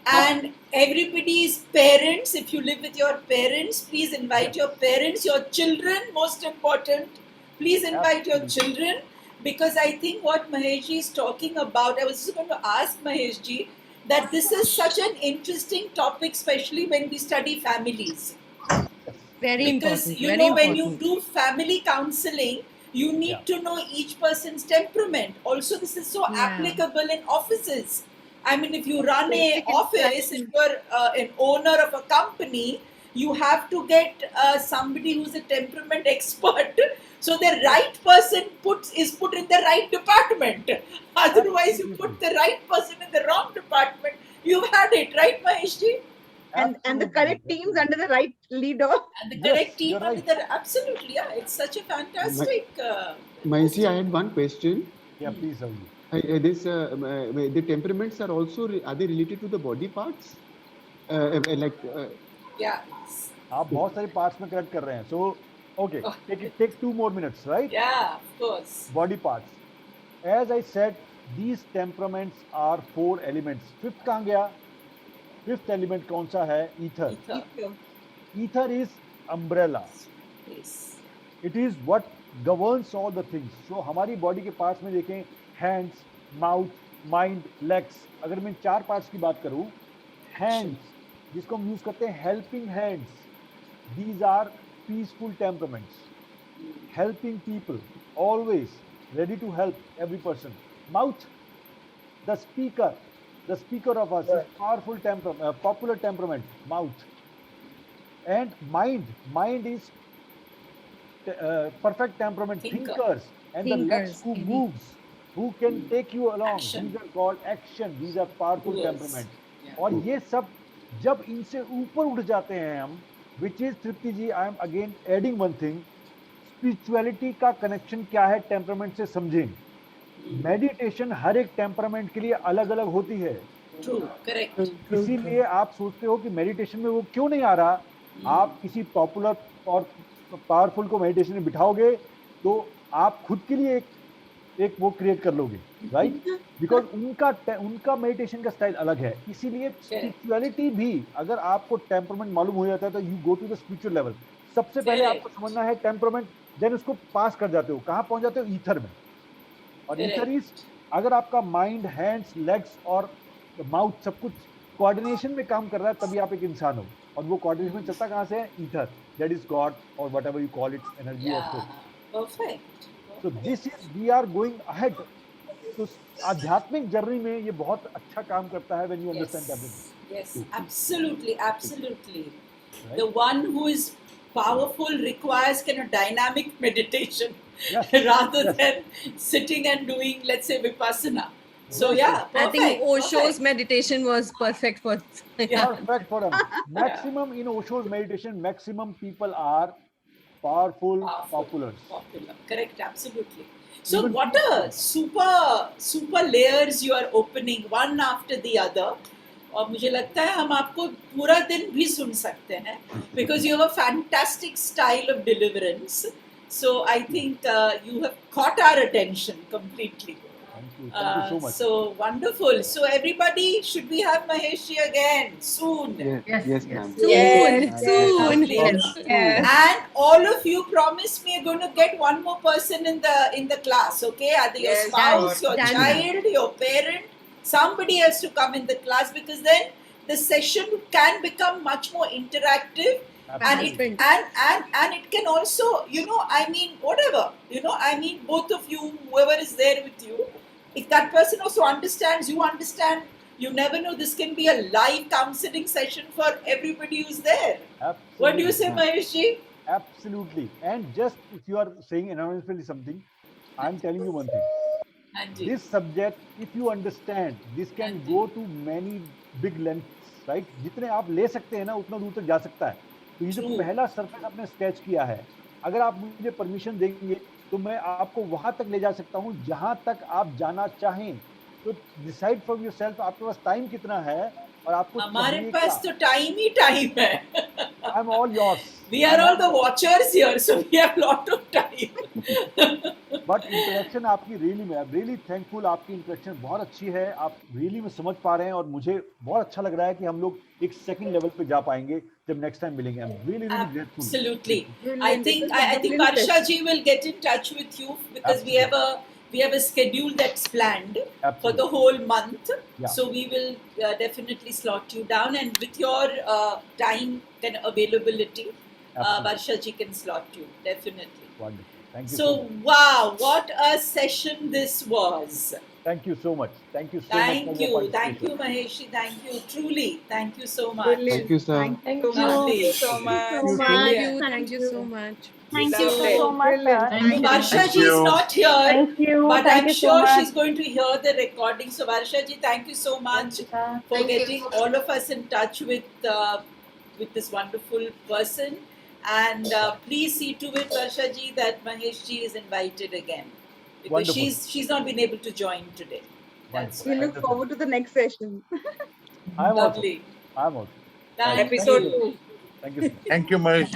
and everybody's parents. If you live with your parents, please invite your parents, your children, most important. Please invite your children, because I think what Mahesh is talking about, I was just going to ask Mahesh ji that this is such an interesting topic, especially when we study families. Very Because important. you Very know, when important. you do family counseling, you need to know each person's temperament. Also, this is so applicable in offices. I mean, if you run a office, if you're an owner of a company, you have to get somebody who's a temperament expert. So the right person is put in the right department. Otherwise, you put the right person in the wrong department. You've had it, right, Mahesh ji? And the correct teams under the right leader. And the correct team under the absolutely, yeah. It's such a fantastic. Mahesh, I had one question. Yeah, please, Avni. The temperaments are also are they related to the body parts? Yeah. आप बहुत सारे parts में correct कर रहे हैं. So, okay, take 2 more minutes, right? Yeah, of course. Body parts. As I said, these temperaments are 4 elements. Fifth कहाँ गया? Fifth element कौन सा है? Ether. Ether is umbrella. Yes. It is what governs all the things. So हमारी body के parts में देखें, hands, mouth, mind, legs. अगर मैं 4 parts की बात करूँ, hands, जिसको हम use करते हैं helping hands. These are peaceful temperaments. Helping people, always ready to help every person. Mouth, the speaker of us is powerful temperament, popular temperament, mouth. And mind is perfect temperament, thinkers. And the legs who moves, who can take you along. Action. These are called action. These are powerful Yes. temperament. और ये सब जब इनसे ऊपर उठ जाते हैं हम, which is Tripti ji, I am again adding one thing. Spirituality का कनेक्शन क्या है टेम्परामेंट से समझें. मेडिटेशन हर एक टेम्परामेंट के लिए अलग अलग होती है. True, correct. इसीलिए आप सोचते हो कि मेडिटेशन में वो क्यों नहीं आ रहा. आप किसी पॉपुलर और पावरफुल को मेडिटेशन में बिठाओगे तो आप खुद के लिए एक वो क्रिएट कर लोगे, राइट? बिकॉज उनका मेडिटेशन का स्टाइल अलग है. इसीलिए स्पिरिचुअलिटी भी अगर आपको टेम्परामेंट मालूम हो जाता है तो you go to the spiritual level. सबसे पहले Correct. आपको समझना है टेम्परामेंट, देन उसको पास कर जाते हो, कहाँ पहुंच जाते हो? ईथर में। और ईथर इज, अगर आपका माइंड, हैंड्स, लेग्स और माउथ सब कुछ कोऑर्डिनेशन में काम कर रहा है, तभी आप एक इंसान हो। और वो कोऑर्डिनेशन चलता कहाँ से है? ईथर, दैट इज गॉड और whatever you call it's energy और soul. Perfect. So this is, we are going ahead. तो आध्यात्मिक जर्नी में ये बहुत अच्छा काम करता है when you understand everything. Yes, absolutely, absolutely. The one who is powerful requires kind of dynamic meditation rather than sitting and doing, let's say, vipassana. So yeah, I perfect, think Osho's perfect. meditation was perfect for. Perfect for them. Maximum in Osho's meditation, maximum people are powerful, popular. Correct, absolutely. So what a super layers you are opening one after the other. और मुझे लगता है हम आपको पूरा दिन भी सुन सकते हैं because you have a fantastic style of deliverance. So I think you have caught our attention completely. Thank you so much. So wonderful. So everybody, should we have Maheshi again soon? Yes, ma'am. Soon. And all of you promise me you're going to get one more person in the class, okay? Either your spouse, your child, your parent, somebody else to come in the class, because then the session can become much more interactive. And it can also, whatever, both of you, whoever is there with you, if that person also understands, you understand, you never know, this can be a live counseling session for everybody who's there. Absolutely. What do you say, Maheshi? Absolutely. And just if you are saying anonymously something, I'm telling you one thing. Anji. This subject, if you understand, this can go to many big lengths, right? जितने आप ले सकते हैं ना, उतना दूर तक जा सकता है. तो ये जो पहला सरफेस आपने स्केच किया है, अगर आप मुझे परमिशन देंगे तो मैं आपको वहां तक ले जा सकता हूं जहां तक आप जाना चाहें. तो डिसाइड फॉर योरसेल्फ, आपके पास टाइम कितना है और आपको हमारे पास तो टाइम ही टाइम है. I am all yours. We are all the watchers here, so we have lot of time. But interaction आपकी रियली में, आई एम रियली थैंकफुल. आपकी इंटरेक्शन बहुत अच्छी है, आप रियली में समझ पा रहे हैं और मुझे बहुत अच्छा लग रहा है कि हम लोग एक सेकंड लेवल पे जा पाएंगे जब नेक्स्ट टाइम मिलेंगे. I am really grateful. Absolutely. I think Varsha ji will get in touch with you because we have a schedule that's planned for the whole month. Yeah. So we will definitely slot you down, and with your time and availability, Varsha ji can slot you definitely. Wonderful. Thank you. So wow, what a session this was. Thank you so much. Thank you so much. Thank you, Maheshi. Thank you, truly. Thank you so much. Thank you, sir. Thank you so much. Thank you so much. Thank you so much, sir. Varsha ji is not here, Thank you. but Thank I'm you so sure much. she's going to hear the recording. So Varsha ji, thank you so much for Thank you. getting all of us in touch with this wonderful person. And please see to it, Varsha ji, that Mahesh ji is invited again, because Wonderful. she's not been able to join today. That's We look forward to the next session. I'm lovely. also. I'm also. Thank Episode you. 2. Thank you. Thank you, Mahesh.